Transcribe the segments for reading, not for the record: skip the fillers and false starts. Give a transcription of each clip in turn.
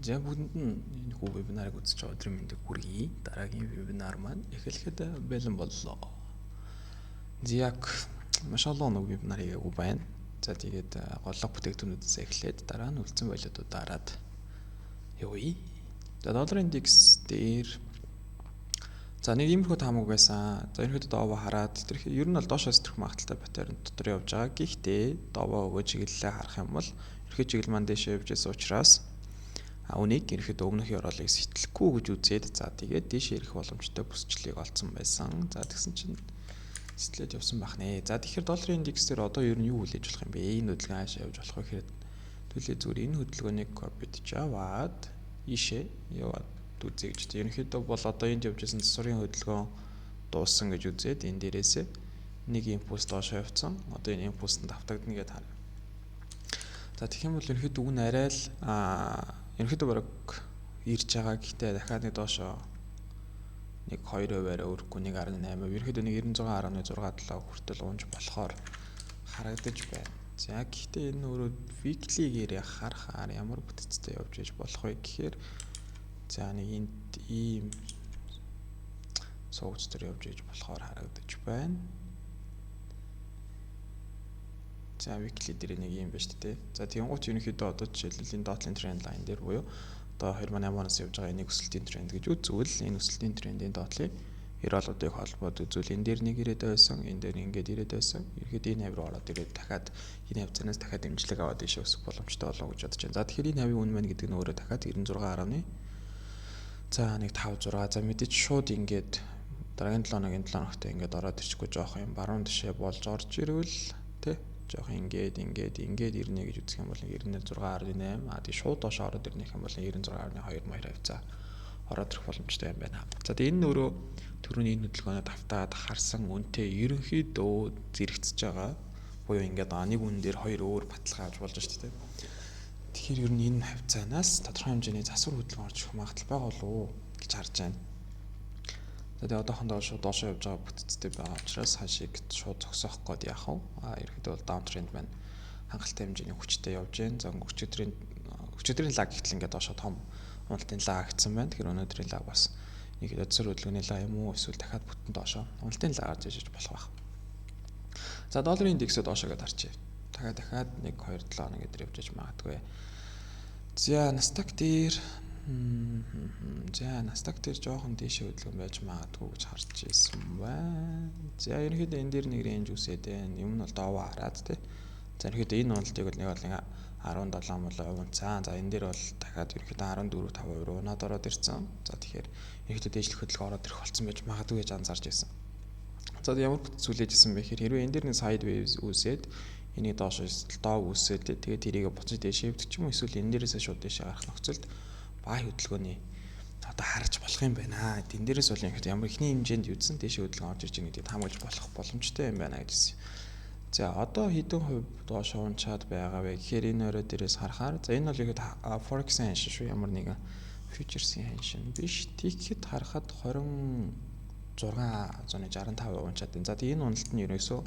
За бүгдэнд нь энэ хүү вебинарыг үзэж байгаа өдрийн мэндийг хүргэе. Дараагийн вебинар маань эхлэхэд бэлэн боллоо. Яг маш олон нэг вебинар хийгээгүй байна. За тэгээд голлог бүтээгдэхүүнүүдээс эхлээд дараа нь үлдсэн болиодуудаараад явъя. За долларын индекс дээр за нэг иймэрхүү таамаг байсан. За ерөнхийдөө доовоо хараад тэр ер нь бол доошоос төрөх магадaltaй паттерн дотор явж байгаа. Гэхдээ доовоо өгөө чиглэлээ харах юм бол ерхий чиглэл маань дэшээ явж байсан учраас үнийг ерөнхийдөө өмнөхний ороолыг сэтэлэхгүй гэж үзээд за тэгээд дэшээ ирэх боломжтой бүсчлийг олцсон байсан. За тэгсэн чинь сэтэлээд явсан байх нэ. За тэгэхээр долларын индекс дээр одоо ер нь юу хүлээж болох юм бэ? Энэ хөдөлгөөн хаашаа явж болох вэ гэхээр төлөө зүгээр энэ хөдөлгөөнийг копид аваад ийшээ яваад үзье гэж. Ерөнхийдөө бол одоо энд явж байсан засварын хөдөлгөөн дууссан гэж үзээд энэ дээрээсээ нэг импульс доошоо явцсан. Одоо энэ импульсанд автагдана гэдээ харъя. За тэгэх юм бол ерөнхийдөө үн арай л ерөнхийдөө бараг ирж байгаа. Гэхдээ дахиад нэг доошоо нэг 2%-аараа өрөхгүй 1.8%. Ерөнхийдөө нэг 96.67 хүртэл унж болохоор харагдаж байна. За гэхдээ энэ өөрөө weekly-гээр харахаар ямар бүтцтэй явж иж болох вэ гэхээр за нэг энд ийм суугч төр явж иж болохоор харагдаж байна. За weekly дээр нэг юм байна шүү дээ. За тэгэнгუთ ерөнхийдөө одоо жишээлбэл энэ dotline trend line дээр буюу одоо 2008 оноос явж байгаа энийг өсөлтийн тренд гэж үзвэл энэ өсөлтийн трендийн dotline 90 олгодыг холбоод үзвэл энэ дээр нэг ирээд байсан, энэ дээр ингээд ирээд байсан. Ерөнхийдөө энэ хавь руу ороод ирээд дахиад энэ хавцаанаас дахиад дэмжлэг аваад ишээ өсөх боломжтой болов гэж бодож байна. За тэгэхээр энэ хавийн үн маань гэдэг нь өөрөө дахиад 96.1 за нэг 5 6 за мэдээж шууд ингээд дараагийн 7 хоногийн 7 хоногт ингээд ороод ирчихгүй жоох юм баруун тишээ болж орж ирвэл тэ жоох ингээд ирнэ гэж үзэх юм бол 96.8 тий шууд доош ороод ирнэх юм бол 96.2 маяр хавцаа ороод ирэх боломжтой юм байна. За тэгээ энэ өөрөө түрүүний энэ хөдөлгөөнөд автаад харсан үнэтэй ерөнхийдөө зэрэгцэж байгаа. Буюу ингээд нэг үн дээр хоёр өөр баталгаа авч болж байгаа шүү дээ. Тэгэхээр ер нь энэ хавцаанаас тодорхой хэмжээний засвар хөдөлгөөн орж ирэх магадлал байгаа болов уу гэж харж байна. За тэгээ одоохондоо шууд доошоо явж байгаа бүтцтэй байгаа учраас хаашиг шууд зогсоох гээд яах вэ? Ерөнхийдөө бол даун тренд маань хангалттай хэмжээний хүчтэй явж байна. За өчигдрийн лаг гэтэл ингээд доошоо том уналтын лаг агцсан байна. Тэгэхээр өнөөдрийн лаг бас нэг засвар хөдөлгөөний лаг юм уу эсвэл дахиад бүтэн доошоо уналтын лаг гарч ижиж болох байх. За долларын индексээ доошоо гээд харчээ. Дахиад нэг 2-7 хоног өдөр явж иж магадгүй. За Nasdaq дээр жоохон дээшээ хөдөлгөөн байж магадгүй гэж харж ирсэн байна. За ерөнхийдөө энэ дээр нэг рейнж үсээд байна. Юм нь бол доовоо хараад тий. За ерөнхийдөө энэ уналтыг бол нэг 17 мөлөө унцсан. За энэ дээр бол дахиад ерөнхийдөө 14.5% руу унаад ороод ирсэн. За тэгэхээр ерөнхийдөө дээшлэх хөдөлгөөн ороод ирэх болсон байж магадгүй гэж анзаарч ирсэн. За ямар бүтц үлээж ирсэн бэ гэхээр хэрвээ энэ дээр нэг sideways үсээд энийг доош доо үсээд тэгээд тэрийг буцаж дээшээ хэвдэх юм эсвэл энэ дээрээсээ шууд дээшээ гарах нөхцөлд бай хөдөлгөөний одоо харж болох юм байна. Тэн дээрээс бол ямар ихний хэмжээнд юудсан дээшээ хөдөлгөөн орж ирж байгаа гэдгийг таамаглаж болох боломжтой юм байна гэж хэлсэн. За одоо хэдэн хувь доош унчаад байгаа вэ гэхээр энэ өрөө дээрээс харахаар за энэ бол яг forex-ийн ханшин шүү. Ямар нэгэн futures-ийн ханшин биш. Ticket харахад 26.65% унчаад байна. За тэгээ энэ уналт нь ерөөсөө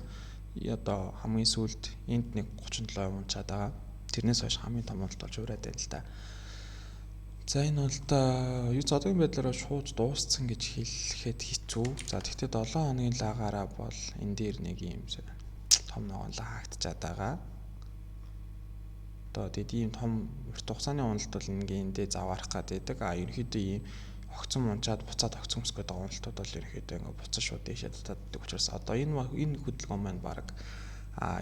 одоо хамгийн сүүлд энд нэг 37% унчаад байгаа. Тэрнээс хойш хамгийн том уналт болж ураад байна л да. За энэ уналт юу одоогийн байдлаараа шууд дууссан гэж хэлэхэд хэцүү. За тэгвэл 7 хоногийн лагаараа бол энэ дээр нэг юм том ногоон лаг хаагтчаад байгаа. Одоо тэд ийм том урт хугацааны уналт бол ингээдээ заваарах гэдэг. Ерөнхийдөө ийм огцон унчаад буцаад огцон өсгөх гэдэг уналтууд бол ерөнхийдөө ингээ буцаж шууд дээшээ татдаг учраас одоо энэ хөдөлгөөн маань баг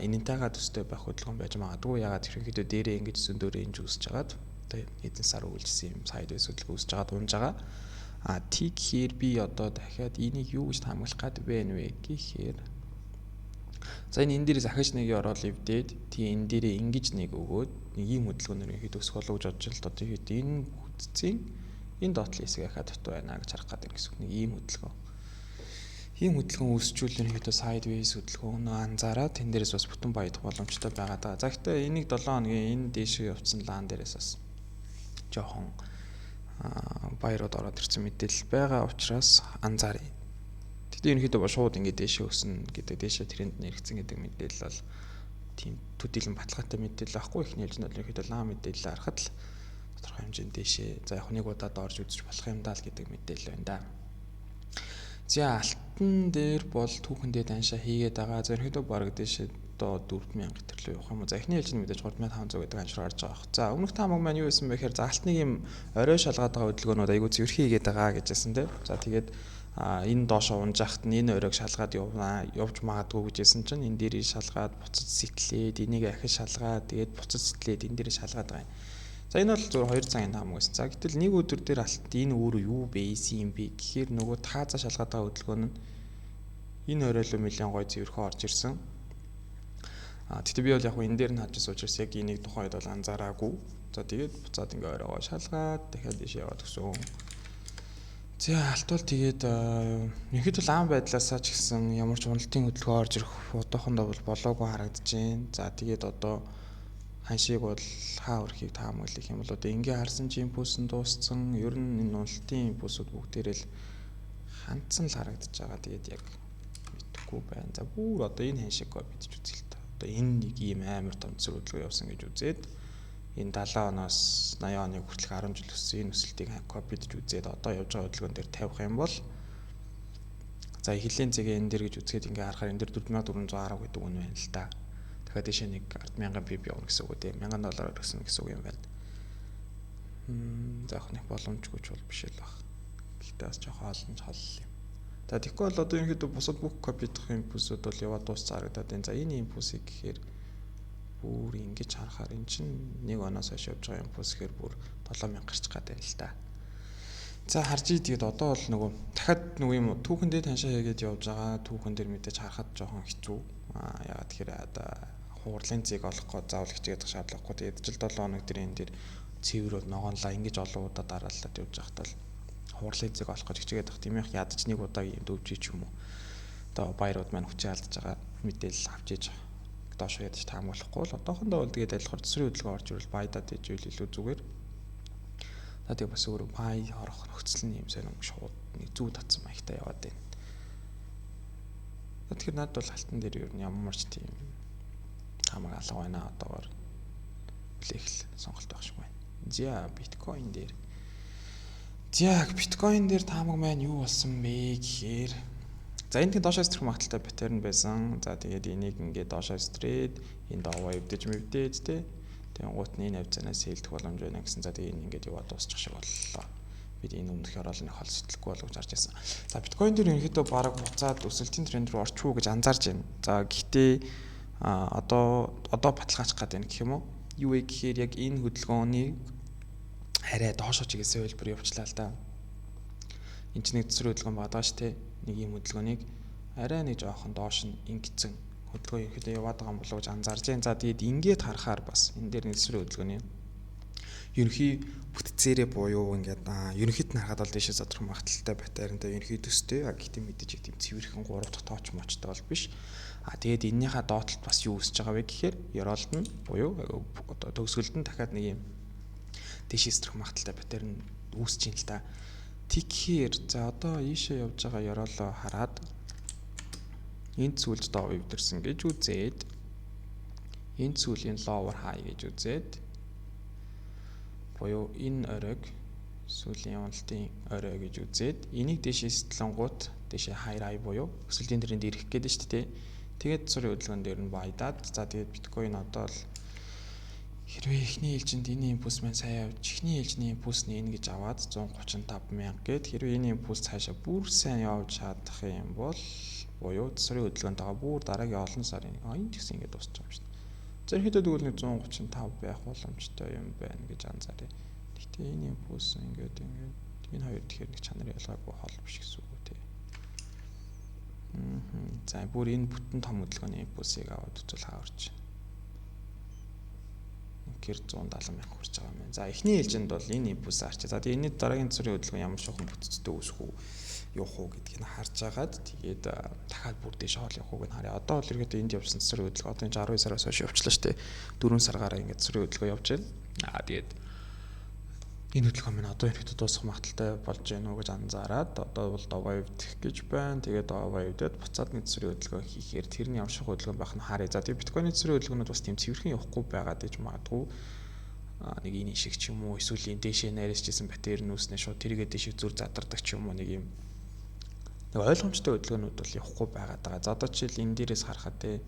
энэнтэйгээ төстэй байх хөдөлгөөн байж магадгүй. Ягаад ерөнхийдөө дээрээ ингэж зөндөө рейнж үүсэж хагаад одоо хэдэн сар үйлжсэн юм sideways хөдөлгөөн үүсэж хагаад унж байгаа. Тэгэхээр би одоо дахиад энийг юу гэж таамаглах гээд байна вэ гэхээр за энэ дээр захиж нэг ороод эвдээд тий энэ дээрээ ингэж нэг өгөөд нэг ийм хөдөлгөөнөр ихэд өсөх болов гэж бодож л одоо тэгээд энэ хүццийн энэ доотлын хэсэг ахаад дутуу байна гэж харах гэдэг гэсэн нэг ийм хөдөлгөөн. Ийм хөдөлгөөн үүсчүүл ерөнхийдөө sideways хөдөлгөөн анзаараад тэн дээрээс бас бүтэн баядах боломжтой байгаа даа. За гэхдээ энийг 7 хоногийн энэ дээшээ явцсан лаан дээрээс бас жоохон баярууд ороод ирсэн мэдээлэл байгаа учраас анзааръя. Тэгтээ ерөнхийдөө бол шууд ингэ дээшээ өснө гэдэг дээшээ тренд нэрэгцэн гэдэг мэдээлэл бол тийм төдийлөн баталгаатай мэдээлэл байхгүй. Их нэлж нь ерөнхийдөө лаан мэдээлэл харахад л тодорхой хэмжээнд дэшээ. За яг нэг удаад орж үзэж болох юм даа л гэдэг мэдээлэл байна да. За алтан дээр бол түүхэндээ даншаа хийгээд байгаа. Зөвхөн бараг дэшээ одоо 4000 гэтэрлөө явах юм уу. За эхний ээлжинд мэдээж 3500 гэдэг аншруу гарч байгаа баг. За өмнөх таамаг маань юу байсан бэ гэхээр за алтныг юм орой шалгаад байгаа хөдөлгөөнүүд айгүй цэвэрхий хийгээд байгаа гэжсэн тийм. За тэгээд энэ доошо унжахт нь энэ оройг шалгаад явж магадгүй гэжсэн чинь энэ дээрээ шалгаад буцаж сэтлээд энийг ахиж шалгаад тэгээд буцаж сэтлээд энэ дээрээ шалгаад байгаа юм. За энэ бол зөвхөн 2 цагийн таамаг байсан. За гэтэл нэг өдөр дээр алт энэ өөрөө юу байсан юм бэ гэхээр нөгөө тааза шалгаад байгаа хөдөлгөөн нь энэ оройлоо нэлээд гой цэвэрхүү орж ирсэн. Тэгтээ би бол яг энэ дээр нь хаж суучирс яг энийг тухайд бол анзаараагүй. За тэгээд буцаад ингээ оройгоо шалгаад дахиад дэше яваад гисэн. За алт бол тэгээд ерөнхийдөө лам байдлаасаа ч гэсэн ямар ч уналтын хөдөлгөөн орж ирэх удаахандаа бол болоогүй харагдаж байна. За тэгээд одоо ханшиг бол хаа өрхийг таамаглах юм бол одоо ингээ харсан чи импульс нь дууссан. Ер нь энэ уналтын импульсүүд бүгдээрээ л хандсан л харагдаж байгаа. Тэгээд яг мэдхгүй байна. За бүр одоо энэ ханшиг бидж үзэл та. Одоо энэ нэг ийм амар том цэвэр хөдөлгөөн явсан гэж үзээд энэ 70 оноос 80 оны хүртэлх 10 жил өссөн энэ өсөлтийг копидж үзээд одоо явж байгаа хөдөлгөөн дээр тавих юм бол за эхлэлийн зэгээ энэ дээр гэж үзгээд ингээ харахаар энэ дээр 4410 гэдэг үн байна л да. Тэгэхээр дэшээ нэг 100000 пип явна гэсэн үг үү те $1000 өгсөн гэсэн үг юм байна. За яг нэг боломжгүй ч бол биш л баг. Гэхдээ бас жоох хоолн хол юм. За тэгэхгүй бол одоо ерөнхийдөө бусад бүх копидх импульсүүд бол яваад дуусцаа харагдаад байна. За энэ импульсыг гэхээр бүр ингэж харахаар эн чинь нэг оноос хойш явж байгаа импульс гэхээр бүр 7000 гарч гадаг л та. За харж идэгээд одоо бол нөгөө дахиад нөгөө юм түүхэндээ таншаа хийгээд явж байгаа түүхэн дээр мэдээж харахад жоохон хэцүү. Яагаад тэгэхээр одоо хуурлын зэг олох гээд заавал хичээдэг шаардлагагүй. Тэгээд жил 7 хоног дээр энэ дээр цэвэр бол ногоонлаа ингэж олон удаа дарааллаад явж байхдаа л хуурлын зэг олох гэж хичээгээд байх тийм их ядаж нэг удаа юм дөвжиж ч юм уу. Одоо баярууд маань хүчээ алдаж байгаа мэдээлэл авч иж доош ядаж таамаглахгүй л одоохондоо бол тэгээд айлхаар цэсрийн хөдөлгөөн орж ирвэл баядаад ижвэл илүү зүгээр. За тэгээд бас өөрөө бай орох нөхцөл нь юм сайн юм шууд нэг зүү татсан маягтай яваад байна. Тэгэхээр надад бол алтан дээр ер нь ямар ч тийм таамаг алга байна одоогоор блэх л сонголт байх шиг байна. За биткойн дээр. За биткойн дээр таамаг маань юу болсон бэ гэхээр за энэ доошоо стрэх магадaltaй паттерн байсан. За тэгээд энийг ингээд доошоо стрээд энэ доовоо өвдөж мөвдөөд тэ. Тэгээд гут нь энэ хавцаанаас сэлдэх боломж байна гэсэн. За тэгээд ингээд яваад дуусчих шиг боллоо. Бид энэ өмнөх хороолны хол сэтгэхгүй болгож харж байсан. За биткойн дээр ерөнхийдөө бараг буцаад өсөлтийн тренд рүү орчих уу гэж анзаарч байна. За гэхдээ одоо баталгаач гад байна гэх юм уу? Юу вэ гэхээр яг энэ хөдөлгөөнийг арай доошоо чигээсээ хэлбэр явуулчлаа л да. Энд чинь нэг цэсрийн хөдөлгөөн байгаа ш тэ. Нэг юм хөдөлгөөнийг арай нэг жоохон доош нь ингэсэн хөдөлгөөн ерөнхийдөө яваад байгаа юм болов уу гэж анзаарч байна. За тэгээд ингээд харахаар бас энэ дээр нэг цэсрийн хөдөлгөөний ерөнхий бүтцээрээ буюу ингээд ерөнхийд нь харахад бол дэшээ задрах магадaltaй паттернтай ерөнхий төстэй. Гэхдээ мэдээж их тийм цэвэрхэн 3 дахь тооч мочтой бол биш. Тэгээд эннийхээ доотлолт бас юу үсэж байгаа вэ гэхээр ёроолт нь буюу одоо төгсгөлд нь дахиад нэг юм дэшээ задрах магадaltaй паттерн үүсэж ин л та. Тэгэхээр за одоо ийшээ явж байгаа ёроолоо хараад энэ зүйлд доо өвдөрсөн гэж үзээд энэ зүйлийн lower high гэж үзээд буюу энэ оройг сүүлийн уналтын орой гэж үзээд энийг дэшээ сэтлэнгуут дэшээ high high буюу өсөлтийн тренд ирэх гээд шүү дээ. Тэгээд цэсрийн хөдөлгөөн дээр нь баядаад за тэгээд биткойн одоо л хэрвээ эхний ээлжинд энэ импульс маань сайн явж эхний ээлжний импульс нь энэ гэж аваад 135,000 гээд хэрвээ энэ импульс цаашаа бүр сайн явж чадах юм бол буюу цэсрийн хөдөлгөөнтэйгээ бүр дараагийн олон сарын энэ ч гэсэн ингэ дуусчих юм шүү дээ. Зэрэгтэй тэгвэл нэг 135 байх боломжтой юм байна гэж анзааръя. Гэхдээ энэ импульс ингээд энэ хоёр тэгэхээр нэг чанар ялгаагүй хол биш гэсэн үг үү те. За бүр энэ бүтэн том хөдөлгөөний импульсыг аваад үзвэл хаарч гэр 170,000 хүрч байгаа юм байна. За эхний ээлжинд бол энэ импульс арч. За тэгээ энэний дараагийн цэсрийн хөдөлгөөн ямар шохон бүтцтэй үүсэх үү явах уу гэдгийг нь харж агаад тэгээд дахиад бүр дэше хоол явах уу гэж харъя. Одоо бол ерөөдөө энд явсан цэсрийн хөдөлгөөн одоо 12 сараас хойш явчлаа шүү дээ. 4 саргаараа ингээд цэсрийн хөдөлгөөн явж байна. Тэгээд энэ хөдөлгөөн маань одоо ерөөдөө дуусах магадaltaй болж байна уу гэж анзаараад одоо бол довоо өвдөх гэж байна. Тэгээд довоо өвдөд буцаад нэг цэсрийн хөдөлгөөн хийхээр тэрний ямар шиг хөдөлгөөн байх нь харъя. За тэгээд биткойны цэсрийн хөдөлгөөнүүд бас тийм цэвэрхэн явахгүй байгаад иж магадгүй. нэг энэ шиг ч юм уу эсвэл энэ дэшээ найрсажсэн паттерн үүснэ шууд тэрийгээ дэшээ зүр задардаг ч юм уу нэг юм нэг ойлгомжтой хөдөлгөөнүүд бол явахгүй байгаад байгаа. За одоо жишээл энэ дээрээс харахад те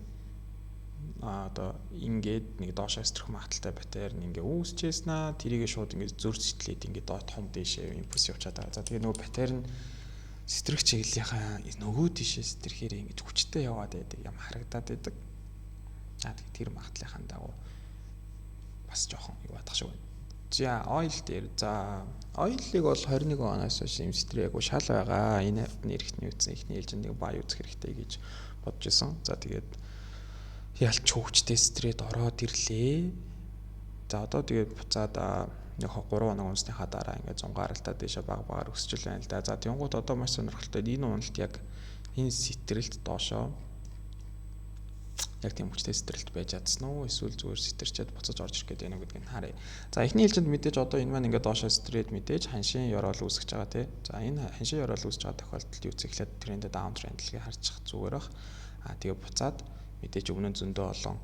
одоо ингээд нэг доошоо өсрөх магадaltaй паттерн ингээ үүсчихсэн тэрийгээ шууд ингээ зүр сэтгэлээд ингээ доо том дэшээ импульс явуулаад байгаа. За тэгээ нөгөө паттерн сэтрэх чиглэлийнхаа нөгөө дэшээ сэтрэхээр ингээ хүчтэй яваад байдаг юм харагдаад байдаг. За тэгээ тэр магадлалын дагуу бас жоохон юу бадах шиг байна. За ойл дээр за ойлыг бол 21 оноос хойш юм сэтрээгүй шал байгаа. Энэ нэрхтний үтсэн ихний ээлжинд баг үзэх хэрэгтэй гэж бодож исэн. За тэгээд ялч хөвчтэй стрээд ороод ирлээ. За одоо тэгээд буцаад нэг 3 хоног унсныхаа дараа ингээд зунгаарлалтаа дэше багаар өсчл байна л да. За тэнгуут одоо маш сонирхолтой энэ уналт яг энэ сэтрэлт доошоо яг тийм хүчтэй сэтрэлт байж чадсан уу эсвэл зүгээр сэтэрчээд буцаж орж ирэх гээд байна уу гэдгийг харъя. За эхний ээлжинд мэдээж одоо энэ маань ингээд доошоо сэтрээд мэдээж ханшийн ёроол үүсгэж байгаа тий. За энэ ханшийн ёроол үүсгэж байгаа тохиолдолд юу гэхлээр трендээ даун трендлийг харчих зүгээр бах. Тэгээ буцаад мэдээж өмнө нь зөндөө олон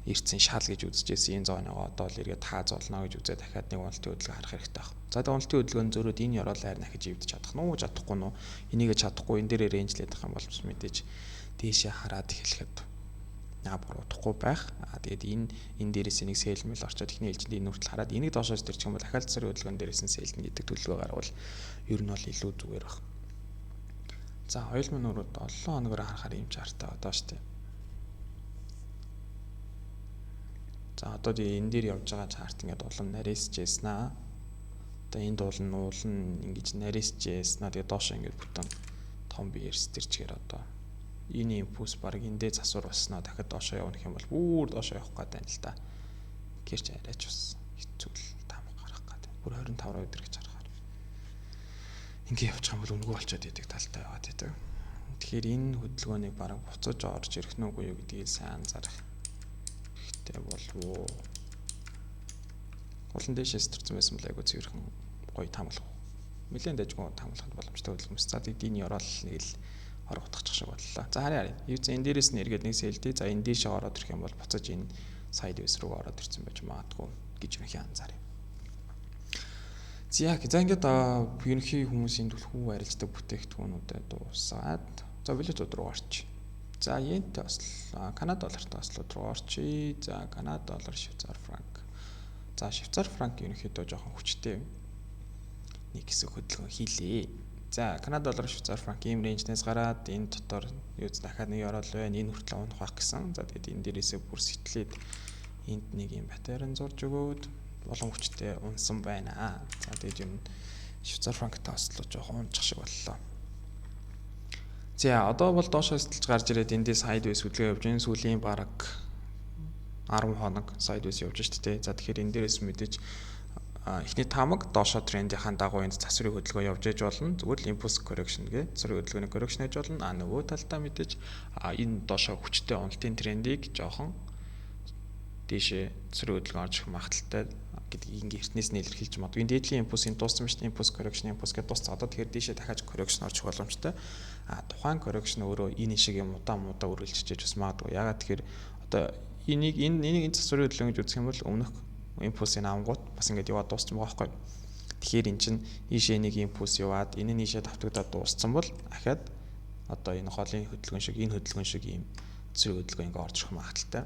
эртсэн шал гэж үзэжсэн энэ зооныгоо одоо л эргээд тааз болно гэж үзээ дахиад нэг уналтын хөдөлгөөн харах хэрэгтэй байна. За тэгээ уналтын хөдөлгөөнд зөрөөд энэ ёроол хайр нахиж ивдэж чадах нь уу чадахгүй нь энийг чадахгүй энэ дээрээ рейнжлээд байх юм бол мэдээж дээшээ хараад эхлэхэд буруудахгүй байх. Тэгээд энэ дээрээс нэг сэлмэл орчоод ихний ээлжинд энэ хүртэл хараад энийг доошоос төрчих юм бол дахиад цэцэр хөдөлгөөн дээрээс нь сэлдэн гэдэг төлөвлөгөө гаргавал ер нь бол илүү зүгээр баг. За ойл мань өрөөд 7 хоногоор харахаар юм чартай одоо штэ. За одоо энэ дээр явж байгаа чарт ингээд улам нарийсжсэн аа. Одоо энд бол уул нь ингэж нарийсжсэн аа. Тэгээд доошоо ингээд бүтэн том биеэр сэтэрчгээр одоо энэ импульс баг эндээ засвар болсноо дахиад доошоо явах юм бол бүр доошоо явах гэдэг юм л да. Гэрч арайч бас хэцүү л таам гарах гэдэг. Бүр 25 өдөр гэж харахаар. Ингээ явчих юм бол өнгөө болчиход идэг талтай яваад идэг. Тэгэхээр энэ хөдөлгөөнийг баг буцаж орж ирэх нь үгүй юу гэдгийг сайн анзаарах хэрэгтэй болов уу. Улан дэшээс төрсэн байсан бол айгу цэвэрхэн гоё таамаглах. Нэлээд дайггүй таамаглах боломжтой хөдөлгөөс. За тэгээд энэ ёроол нэг л орох утгачих шиг боллоо. За харъя. Юу ч энэ дээрээс нь эргээд нэг сэлдээ. За энэ дээшээ ороод ирэх юм бол буцаж энэ сайд вэс рүү ороод ирсэн байж магадгүй гэж үнэхээр анзааръя. За ингээд ерөнхий хүмүүсийн түлхүү арилждаг бүтээгдэхүүнүүдэд дуусаад за валютууд руу орчих. За йентэй ослоо. Канада доллартай ослоод руу орчих. За Канада доллар, Швейцар франк. За Швейцар франк ерөнхийдөө жоохон хүчтэй нэг хэсэг хөдөлгөөн хийлээ. За Канада доллар, Швейцар франк ийм рейнжнээс гараад энэ дотор юу дахиад нэг ёроол байна. Энэ хүртэл унах байх гэсэн. За тэгээд энэ дээрээсээ бүр сэтлээд энд нэг юм паттерн зурж өгөөд олон хүчтэй унсан байна. За тэгээд юм Швейцар франктай ослоо жоохон унчих шиг боллоо. За одоо бол доошоо сэтэлж гарч ирээд эндээ сайдвейс хөдөлгөөн явж байна. Сүүлийн бараг 10 хоног сайдвейс явж шүү дээ. За тэгэхээр энэ дээрээс мэдээж эхний таамаг доошоо трендийн дагуу энд засврын хөдөлгөөн явж ээж болно. Зүгээр л импульс correction гэ засврын хөдөлгөөний correction хийж болно. Нөгөө талдаа мэдээж энэ доошоо хүчтэй уналтын трендийг жоохон дээшээ засврын хөдөлгөөн орж ирэх магадaltaй гэдгийг ингээ эртнээс нь илэрхийлж магадгүй. Энэ дээдлийн импульс энэ дууссан шүү дээ. Импульс correction импульс гэдээ дууссан. Одоо тэгэхээр дээшээ дахиад correction орж ирэх боломжтой. Тухайн correction өөрөө энэ шиг юм удаан үргэлжлэж бас магадгүй. Ягаад тэгэхээр одоо энийг энэ засврын хөдөлгөөн гэж үзэх юм бол өмнөх импульсийн авангууд бас ингээд яваад дууссан байгаа байхгүй. Тэгэхээр эн чинь ийшээ нэг импульс яваад энэ нь ийшээ давтагдаад дууссан бол дахиад одоо энэ голын хөдөлгөөн шиг энэ хөдөлгөөн шиг ийм засврын хөдөлгөөн ингээд орж ирэх магадaltaй.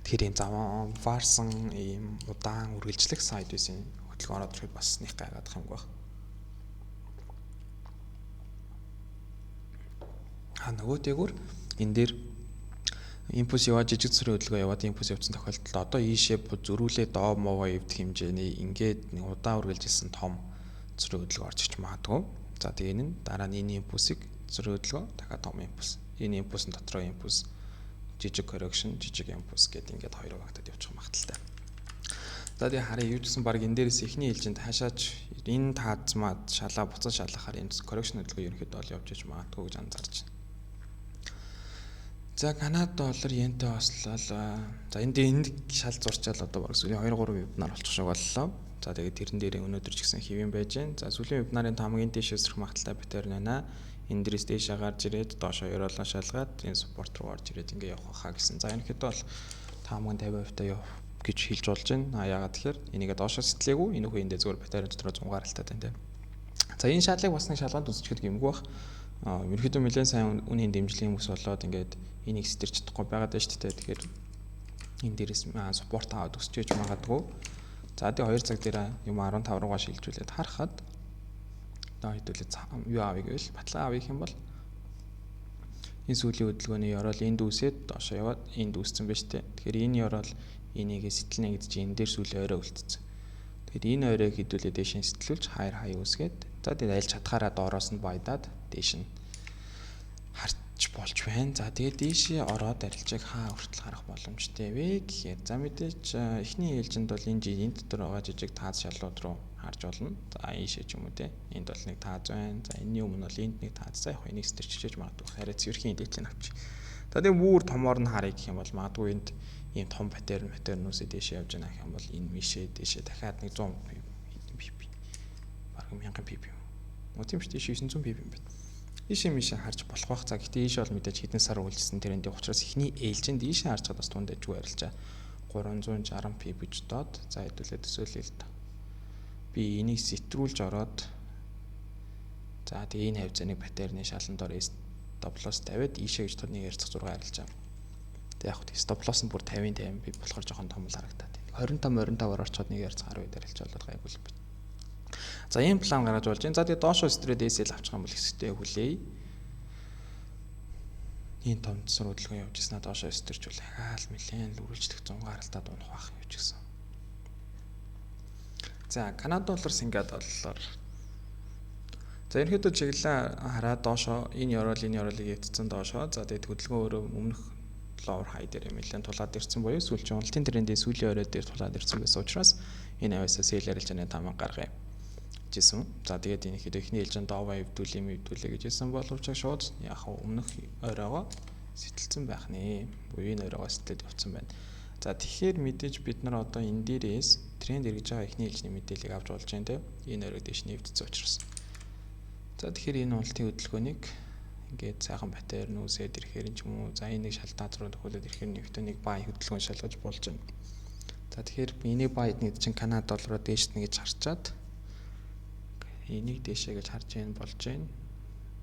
Тэгэхээр ийм заван варсан ийм удаан үргэлжлэх сайдвейсийн хөдөлгөөн ороод ирэхэд бас нэг гайхаад хамгүй байна. Нөгөө дээгүүр энэ дээр импульс яваад жижиг засврын хөдөлгөөн яваад импульс явуулсан тохиолдолд одоо ийшээ зөрүүлээ доо мовоо эвдэх хэмжээний ингээд нэг удаан үргэлжилсэн том засврын хөдөлгөөн орж ирч магадгүй. За тэгээ энэ дараа нь энэ импульсыг засврын хөдөлгөөн дахиад том импульс. Энэ импульсын дотроо импульс жижиг correction, жижиг импульс гэдэг ингээд хоёр багтаад явчих магадaltaй. За тэгээ харъя юу гэсэн баг энэ дээрээс эхний ээлжинд хаашаач энэ таазмаад шалаа буцаж шалгахаар энэ correction хөдөлгөөн ерөнхийдөө бол явж иж магадгүй гэж анзаарч байна. За Канада доллар йентэй ослоо. За энд шал зурчаал одоо баг сүүлийн 2-3 вебинар болчих шиг боллоо. За тэгээд тэрэн дээр өнөөдөр ч гэсэн хэвэн байж байна. За сүүлийн вебинарын таамаг энэ дэшээс сэрх магадaltaй паттерн байна. Энэ дээрээс дэшээ гарч ирээд доошоо ёроолоо шалгаад энэ support руу орж ирээд ингээ явах хаа гэсэн. За ерөнхийдөө бол таамаг нь 50% та гэж хэлж болж байна. Яагаад тэгэхээр энийгээ доошоо сэтэлээгүй энэ үе эндээ зөвхөн батарей дотор 100 гаралтай байна. За энэ шалгыг бас нэг шалганд үзчихэхэд гэмгүй бах. Ерөнхийдөө нэлээд сайн үнийн дэмжлэгийн хүмүүс болоод ингээд энийг сэтэрч чадахгүй байгаад байна шүү дээ. Тэгэхээр энэ дээрээс суппорт аваад өсчөөж магадгүй. За тэгээ 2 цаг дээр юм 15 руугаа шилжүүлээд харахад одоо хэдүүлээ юу авъя гэвэл батлан авъя гэх юм бол энэ сүүлийн хөдөлгөөний ёроол энд үсээд доошоо яваад энд үссэн байна шүү дээ. Тэгэхээр энэ ёроол энийгээ сэтэлнэ гэж чинь энэ дээр сүүлийн орой үлдсэн. Тэгэхээр энэ оройг хэдүүлээ дээш нь сэтэлүүлж хаяа үсгээд за тэгээд аль чадхаараа доороос нь байдаад дээш нь харж болж байна. За тэгээд дээшээ ороод арилжааг хаа хүртэл харах боломжтой вэ гэхээр за мэдээж эхний ээлжинд бол энэ дотор байгаа жижиг тааз шалууд руу харж болно. За ийшээ ч юм уу те. Энд бол нэг тааз байна. За энэний өмнө бол энд нэг тааз. За яг энийг сэтэрчиж магадгүй. Хараа цэвэрхийн дээдлийг авчих. За тэгээд бүр томоор нь харъя гэх юм бол магадгүй энд ийм том патернүүсээ дээшээ явж байгаа гэх юм бол энэ мишээ дээшээ дахиад нэг 100 pp. Бараг 1000 pp. Мөн тийм шүү дээ 900 pp юм байна. Ийшээ мишээ харж болох байх. За гэхдээ ийшээ бол мэдээж хэдэн сар үйлжсэн трендийн учраас эхний ээлжинд ийшээ харж чадвас тунд дэжгүй арилжаа 360 pp гэж доод за хэдүүлээ төсөөлъя л да. Би энийг сэтрүүлж ороод за тэгээ энэ хавцааныг патерны шалан доор stop loss тавиад ийшээ гэж тод 1.6 арилжаа. Тэг яг хөө stop loss нь бүр 50 би болохоор жоохон том л харагдаад. 25-25-аар орчоод 1.10 арилж болоод гайгүй л байна. За ийм план гаргаж болж байна. За тэгээ доошоо стрээд SL авчих юм бол хэсэгтэй хүлээе. Энэ том тусар хөдөлгөөн явж ирсэн доошоо стрэж бол хаал нэлээд л үргэлжлэх 100 гаралтад унах байх юм ч гэсэн. За Канада доллар Сингапур доллар. За ерөнхийдөө чиглэлээ хараад доошоо энэ ёроолыг ятцсан доошоо. За тэгээд хөдөлгөөн өөрөө өмнөх lower high дээр нэлээд тулаад ирсэн боيو сүүлчийн уналтын трендийн сүүлийн орой дээр тулаад ирсэн байсан учраас энэ авьяасаа сэл арилжааны тамга гаргая гэжсэн. За тэгээд энэ хэд ихний ээлжинд доовоо эвдүүлээ гэжсэн боловч шууд яг өмнөх оройгоо сэтэлсэн байх нэ. Буюу энэ оройгоо сэтэлээд явцсан байна. За тэгэхээр мэдээж бид нар одоо энэ дээрээс тренд эргэж байгаа ихний ээлжийн мэдээллийг авч болж байна те. Энэ орой дэш нэвдсэн учраас. За тэгэхээр энэ уналтын хөдөлгөөнийг ингээд сайхан патерн үсээд ирэхээр ч юм уу за энийг шалтгаан руу төхөөлөд ирэхээр нэгтээ нэг бай хөдөлгөөн шалгаж болж байна. За тэгэхээр энийг байд нэг чинь Канада доллараар дээш нь гэж харчаад энийг дээшээ гэж харж байна болж байна.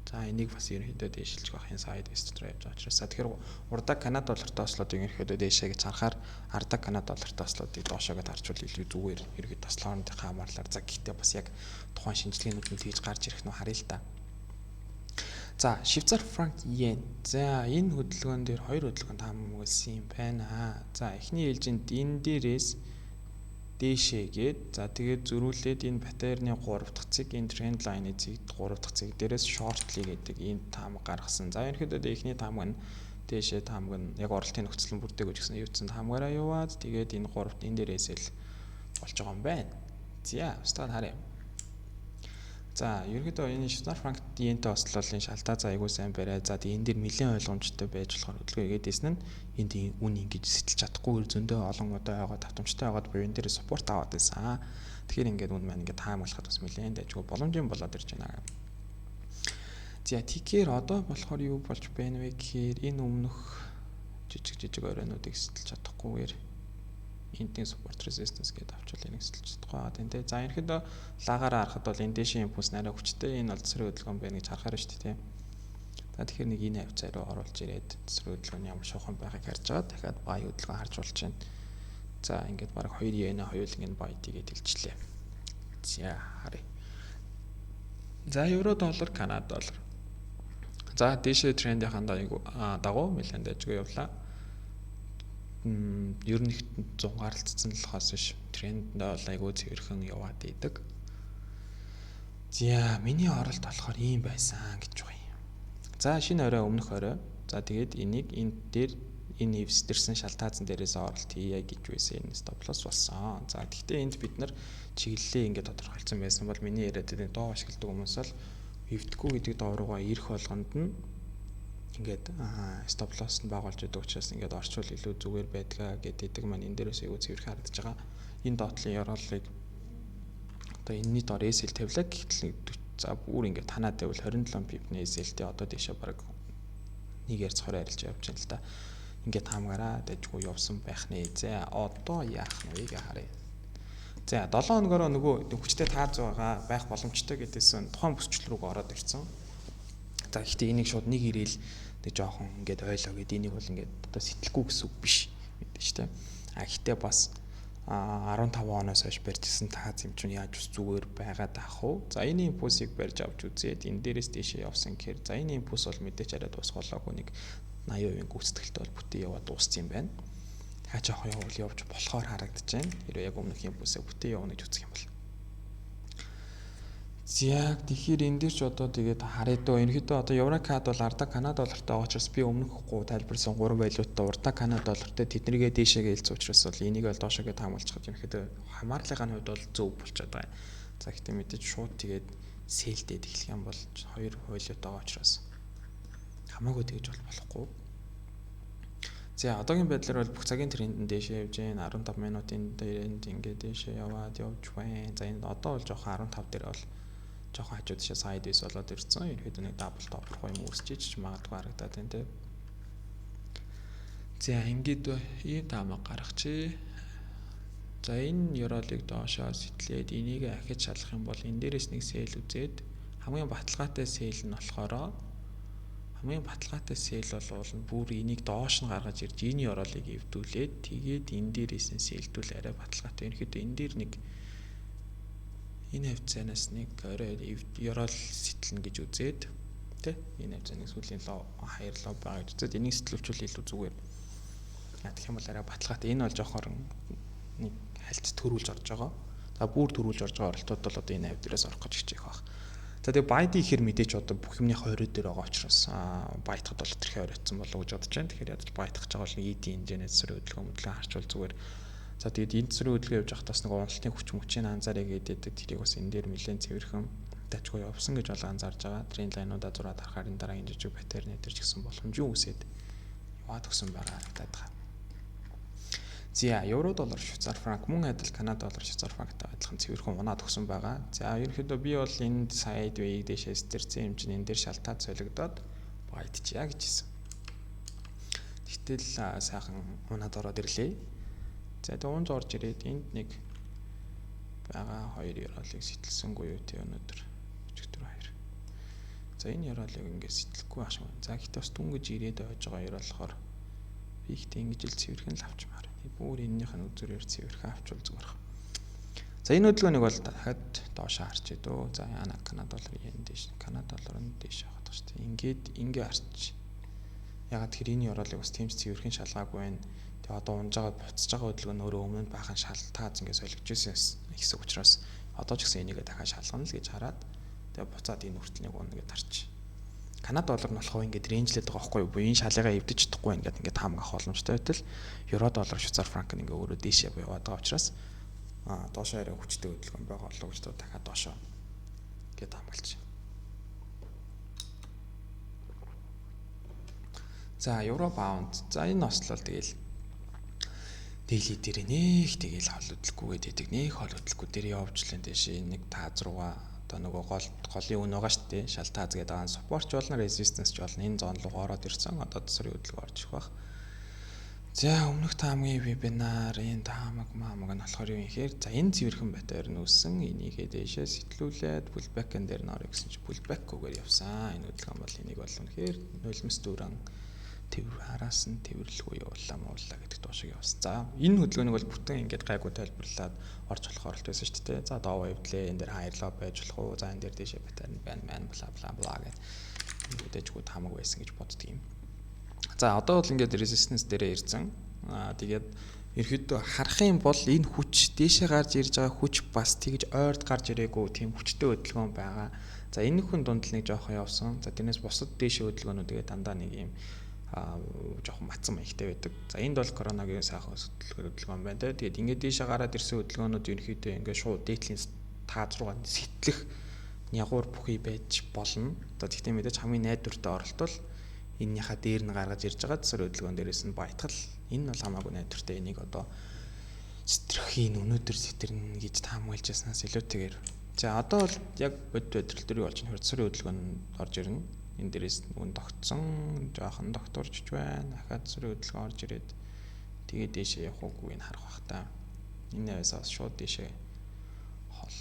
За энийг бас ерөнхийдөө дээшилж байх энэ сайд вест дотор явж байгаа учраас тэгэхээр урдаа Канада доллартай ослоодыг ерөнхийдөө дээшээ гэж харахаар ардаа Канада доллартай ослоодыг доошоогоо харчвал илүү зүгээр ерөнхийдөө таслаанд хаамарлаар за гэхдээ бас яг тухайн шинжилгээнүүд нь тэгж гарч ирэх нь харъя л та. За Швейцар франк йен. За энэ хөдөлгөөн дээр хоёр хөдөлгөөнд хамгаалсан юм байна. За эхний ээлжинд энэ дээрээс дээшээгээд за тэгээд зөрүүлээд энэ патерны 3 дахь цэг энэ тренд лайны цэг 3 дахь цэг дээрээс шортлий гэдэг энэ таамаг гаргасан. За ерөнхийдөө эхний таамаг нь дээшээ таамаг нь яг оролтын нөхцөл бүрдээгүйч гэсэн юуцсан таамгаараа яваад тэгээд энэ 3-т энэ дээрээс л болж байгаа юм байна. За устгаад харъя. За ерөнхийдөө энэ Швейцар франк йентэй ослолын шалтгаан за айгуу сайн барай. За энэ дэр нэлээд ойлгомжтой байж болохоор хөдөлгөөн игээдсэн нь энд үн ингэж сэтэлж чадахгүй зөндөө олон удаа байгаа татамжтай байгаад буюу энэ дээр суппорт аваад байсан. Тэгэхээр ингээд үн маань ингээд таамаглахад бас нэлээд дайггүй боломжийн болоод ирж байна. За тэгэхээр одоо болохоор юу болж байна вэ гэхээр энэ өмнөх жижиг оройнуудыг сэтэлж чадахгүйгээр энтийн support resistance гэдэг авчвал энийг сэтэлж чадахгүй байгаа. Тэнтэй. За ерөнхийдөө лагаараа харахад бол энэ дэшийн импульс нарай хүчтэй энэ бол цэсрэг хөдөлгөөн байна гэж харахаар шүү дээ. За тэгэхээр нэг энэ хавцаа руу оруулж ирээд цэсрэг хөдөлгөөний ямар шохон байгааг харж байгаа. Дахиад бай хөдөлгөөн харж болж байна. За ингээд бараг 2 йен хоёуланг энэ байтигээд хэлчихлээ. За харъя. За евро доллар Канада доллар. За дэшээ трендийн дагуу нэлээд дайггүй явлаа. Ер нь их 100 гаралцсан л хас биш трендээ бол айгүй цэвэрхэн яваад идэг. За миний оролт болохоор ийм байсан гэж байна. За шинэ орой өмнөх орой. За тэгээд энийг энэ дээр энэ эвсдэрсэн шалтгаан дээрээс оролт хийе гэж байсан энэ stop loss болсон. За гэхдээ энд бид нар чиглэлээ ингээд тодорхойлсон байсан бол миний яриад энэ доо ашигладаг хүмүүс бол эвдэхгүй гэдэг дооруугаа ирэх болгонд нь ингээд stop loss нь байгуулж идэг учраас ингээд орчвол илүү зүгээр байдгаа гэдэг маань энэ дээрээс аягүй цэвэр харагдаж байгаа. Энэ доотлын ёроолыг одоо энэний доор SL тавилаа гэхтэл за бүр ингээд танаад байвал 27 пипний SL-тэй одоо тийшээ баг 1.20 арилж явж байна л да. ингээд хамгаараа дайггүй явсан байх нэ. За одоо яах вэ гэж харъя. За 7 хоногоор нөгөө хүчтэй тааз байгаа байх боломжтой гэдээсэн тухайн бүсчлэл рүү ороод ирсэн. За гэхдээ энийг шууд нэг ирээл тэг жоохон ингээд ойлоо гэдэг энийг бол ингээд одоо сэтэлгүй гэсэн үг биш мэдээж штэ. Гэхдээ бас 15 оноос хойш барьжсэн тааз юм чинь яаж ус зүгээр байгаад ах уу. За энэ импульсыг барьж авч үзээд энэ дээрээс дэшээ явсан гэхээр за энэ импульс бол мэдээж арай дуусгалаагүй нэг 80% гүйцэтгэлтэй бол бүтэн яваад дууссан юм байна. Хаа жоох явж болохоор харагдаж байна. Хэрвээ яг өмнөх импульсээ бүтэн явна гэж үзэх юм бол. За тэгэхээр энэ дээр ч одоо тэгээд харъя дөө ерөнхийдөө одоо Еврокад бол ардаа Канада доллартай байгаа учраас би өмнөх тайлбарсан 3 валюттай урдаа Канада доллартай тэднийгээ дээшээгээ хэлсэн учраас бол энийг бол доошоогээ таамаглаж хад ерөнхийдөө хамаарлалын хувьд бол зөв болчиход байгаа. За гэхдээ мэдээж шууд тэгээд сэлдээд эхлэх юм бол 2 валют байгаа учраас хамаагүй тэгж бол болохгүй. За одоогийн байдлаар бол бүх цагийн тренд нь дээшээ явж байна. 15 минутын тренд ингээд дээшээ яваад явж байна. За энэ одоо бол жоохон 15 дээр бол жоохон хажууд шээ сайдвейс болоод ирсэн. Ерөөдөө нэг дабл топ руу юм үүсчиж магадгүй харагдаад байна те. За ингээд ийм таамаг гаргачих. За энэ ёроолыг доошоо сэтлээд энийг ахиж шалах юм бол энэ дээрээс нэг сэл үзээд хамгийн баталгаатай сэл нь болохоор хамгийн баталгаатай сэл бол бүр энийг доош нь гаргаж ирж энэ ёроолыг эвдүүлээд тэгээд энэ дээрээс нь сэлдүүл арай баталгаатай. Ерөнхийдөө энэ дээр нэг энэ хавцаанаас нэг орой ёроол сэтэлнэ гэж үзээд тэ энэ хавцааныг сүүлийн хаяр лоб байгаа гэж үзээд энийг сэтэлвчүүл илүү зүгээр. Тэгэх юм бол арай баталгаатай. Энэ бол жоохоор нэг хальт төрүүлж орж байгаа. За бүр төрүүлж орж байгаа оролтууд бол одоо энэ хавь дээрээс орох гэж хичээх баг. За тэгээ байд ихээр мэдээч одоо бүх юмны хорой дээр байгаа учраас байтхад бол тэрхээ оройтсан болов уу гэж бодож байна. Тэгэхээр ядаж байтгах гэж байгаа бол эдийн хэмжээний цэсрэг хөдөлгөөн харчвал зүгээр. За тэгээд энэ цэсрэг хөдөлгөөн явж байхдаа бас нэг уналтын хүчмөчийн анзаараа гэдэг тэрийг бас энэ дээр нэлээд цэвэрхэн дажгүй явсан гэж бол анзаарж байгаа. Тренд лайнуудаа зураад харахаар энэ дараагийн жижиг паттерн дээр ч гэсэн боломжийн үсээд яваад өгсөн байгаа харагдаад байна. За евро доллар швейцар франк мөн адил Канада доллар швейцар франктай адилхан цэвэрхэн унаад өгсөн байгаа. За ерөнхийдөө би бол энд сайд вейг дэшээс тэрсэн юм чинь энэ дээр шалтаад солигдоод байдчихъя гэж хэлсэн. Тэгтэл сайхан унаад ороод ирлээ. За тэгээ унж орж ирээд энд нэг байгаа 2 евролыг сэтэлсэнгүй юу тий өнөөдөр өчигдөр 2. За энэ евролыг ингээд сэтэлэхгүй аш юм. За гэхдээ бас дүнгэж ирээд ойж байгаа евро болохоор би ихтэй ингэж ил цэвэрхэн л авчмаар. Бүр энэнийх нь үзүүрээр цэвэрхэн авчвал зүгээр. За энэ хөдөлгөөнийг бол дахиад доошоо харч идөө. За яна Канада доллар yen дэш. Канада доллар нь дэш яваад байгаа шүү дээ. Ингээ харч. Ягаад тэр энэ евролыг бас тийм цэвэрхэн шалгаагүй байна. Тэгээ одоо унж байгаа буцаж байгаа хөдөлгөөн өөрөө өмнө нь баахан шалтгааз ингээ солигдож байсан хэсэг учраас одоо ч гэсэн энийг дахиад шалгана л гэж хараад тэгээ буцаад энэ хүртэлнийг унна гэж харч. Канада доллар нь болохоо ингээд рейнжлээд байгаа байхгүй юу? Энэ шалыгаа эвдэж чадахгүй байна гэдэг ингээд таамаг авах боломжтой байтал евро доллар швейцар франк нь ингээд өөрөө дээшээ яваад байгаа учраас доошоо арай хүчтэй хөдөлгөөн байгаа болов гэж дахиад доошоо ингээд таамаглаж. За евро паунд. За энэ ослол тэгэл дэйли дээр нэг тэгэл хол хөдлөхгүйгээд идэг нэг хол хөдлөхгүй дээр явуулчлаа дэшээ нэг тааз руугаа одоо нөгөө голын үн байгаа шүү дээ. Шал тааз гэдэг байгаа суппорт болно, resistance ч болно. Энэ зон руу ороод ирсэн. Одоо тасрын хөдөлгөөн орж ирэх бах. За өмнөх таамгийн вебинар энэ таамаг маамаг нь болохоор юу юм хэр за энэ цэвэрхэн батаар нүүсэн энийгээ дээшээ сэтлүүлээд pullback-ын дээр нөрөө гэсэн чи pullback-гүйгээр явсан. Энэ хөдөлгөөн бол энийг бол үнэхээр нулимс дүүрэн тэвэр хараас нь тэвэрлэхгүй явууллаа мууллаа гэдэг доошоо явсан. За энэ хөдөлгөөнийг бол бүтэн ингээд гайгүй тайлбарлаад орж болох оролт байсан шүү дээ. За доов эвдлээ энэ дээр хайрлаа байж болох уу? За энэ дээр дэшээ батарн байна бла бла бла гэдэг үдэжгүй таамаг байсан гэж боддөг юм. За одоо бол ингээд resistance дээрээ ирсэн. Тэгээд ерөөдөө харах юм бол энэ хүч дээшээ гарч ирж байгаа хүч бас тэгж ойрд гарч ирээгүй тийм хүчтэй хөдөлгөөн байгаа. За энэ хүн дунд л нэг жоох явсан. За тэрнээс бусад дээшээ хөдөлгөөнүүдээ дандаа нэг юм жоохон матсан маягтай байдаг. За энд бол коронавигийн сайхан хөдөлгөөн байна те. Тэгээд ингээд дээшээ гараад ирсэн хөдөлгөөнүүд ерөнхийдөө ингээд шууд дээдлийн тааз руугаа сэтлэх нягуур бүхий байж болно. За тэгтээ мэдээж хамгийн найдвартай оролтол эннийхээ дээр нь гаргаж ирж байгаа тасар хөдөлгөөн дээрээс нь байтгал энэ бол хамаагүй найдвартай энийг одоо сэтрэхийн өнөөдөр сэтэрнэ гэж таамаглаж яснаас илүүтэйгээр. За одоо бол яг бодит байдлаар юу болж байна? Тасар хөдөлгөөн орж ирнэ. энэ дээрээс нүн тогтсон жоохон докторчж байна. Дахиад зүрх хөдөлгөөн орж ирээд тэгээд дээшээ явах уугүйг харах бах та. Энээс бас шууд дээшээ хол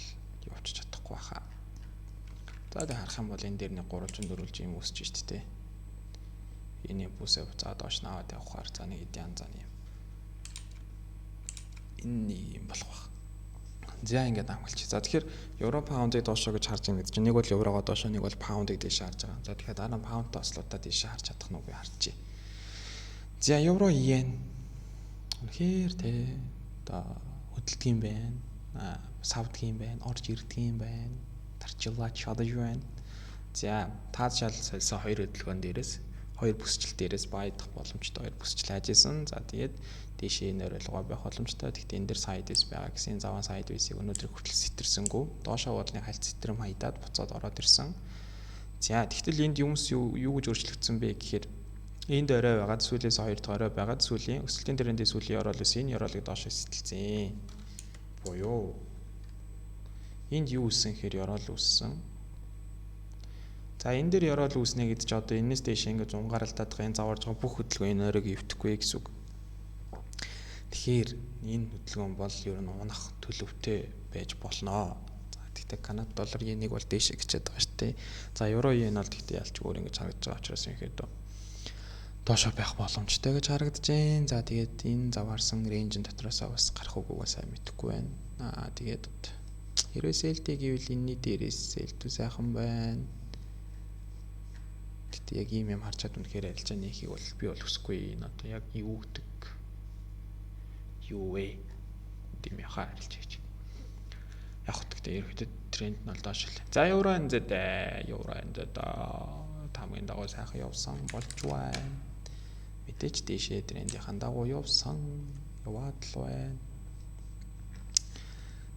явчих чадахгүй баха. За тэгээд харах юм бол энэ дээр нэг 304 юм үсэж штэ тэ. Энэ бүсээ буцаад доош наваад явахаар за нэг эдийн янз юм. Энэ юм болох бах. За ингээд амгалч. За тэгэхээр евро паундыг доошоо гэж харж байгаа гэдэг чинь нэг бол еврогоо доошоо нэг бол паундыг дээш харж байгаа. За тэгэхээр дараа нь паундтай ослуудаа дээш харж чадах нь үгүй харчих. За евро йен. Үнэхээр тэ одоо хөдөлдөг юм байна. Савдаг юм байна. Орж ирдэг юм байна. Тарчилгаа чадаж байна. За таашаал сольсон хоёр хөдөлгөөн дээрээс хоёр бүсчил дээрээс баядах боломжтой хоёр бүсчил хайжсэн. За тэгээд дээшээ энэ оролгоо байх боломжтой. Гэхдээ энэ дэр сайдвис байгаа гэсэн заван сайдвисийг өнөөдөр хүртэл сэтэрсэнгүү. Доошоо болны хальт сэтрэм хайдаад буцаад ороод ирсэн. За тэгтэл энд юмс юу гэж өөрчлөгдсөн бэ гэхээр энд орой байгаад сүүлээс хоёр дахь орой байгаад сүүлийн өсөлтийн трендийн сүүлийн орол ус энэ оролыг доошоо сэтэлцэн. Боёо. Энд юу үссэн гэхээр орол үссэн. За энэ дээр орол үүснэ гэдэг чинь одоо энэс дэше ингээд зунгаарлаад байгаа энэ заварж байгаа бүх хөдөлгөөн энэ оройг эвдэхгүй гэсэн үг. Тэгэхээр энэ хөдөлгөөн бол ер нь унах төлөвтэй байж болно. За тэгтээ Канада доллар йенийг бол дээшээ гिचээд байгаа шүү дээ. За евро йен бол тэгтээ ялч өөр ингэж харагдаж байгаа учраас ихэд доошоо байх боломжтой гэж харагдаж байна. За тэгээд энэ заваарсан рейнжин дотроосоо бас гарах үгүйгээ сайн мэдэхгүй байна. Тэгээд хэрвээ сэлтэй гэвэл энэний дээрээс сэлтүү сайхан байна. Тэгтээ яг ийм юм харчаад үнэхээр арилжаа нөхийг бол би бол хүсэхгүй. Энэ одоо яг юу гэдэг юу вэ? Дэм яхаа арилж хийж. Яг хөтгтээ ерөөхдөө тренд нь бол доош л. За евро NZ тамгийн дагуу сайхан явсан болж байна. Мэдээж дээшээ трендийн дагуу явсан. Яваад л байна.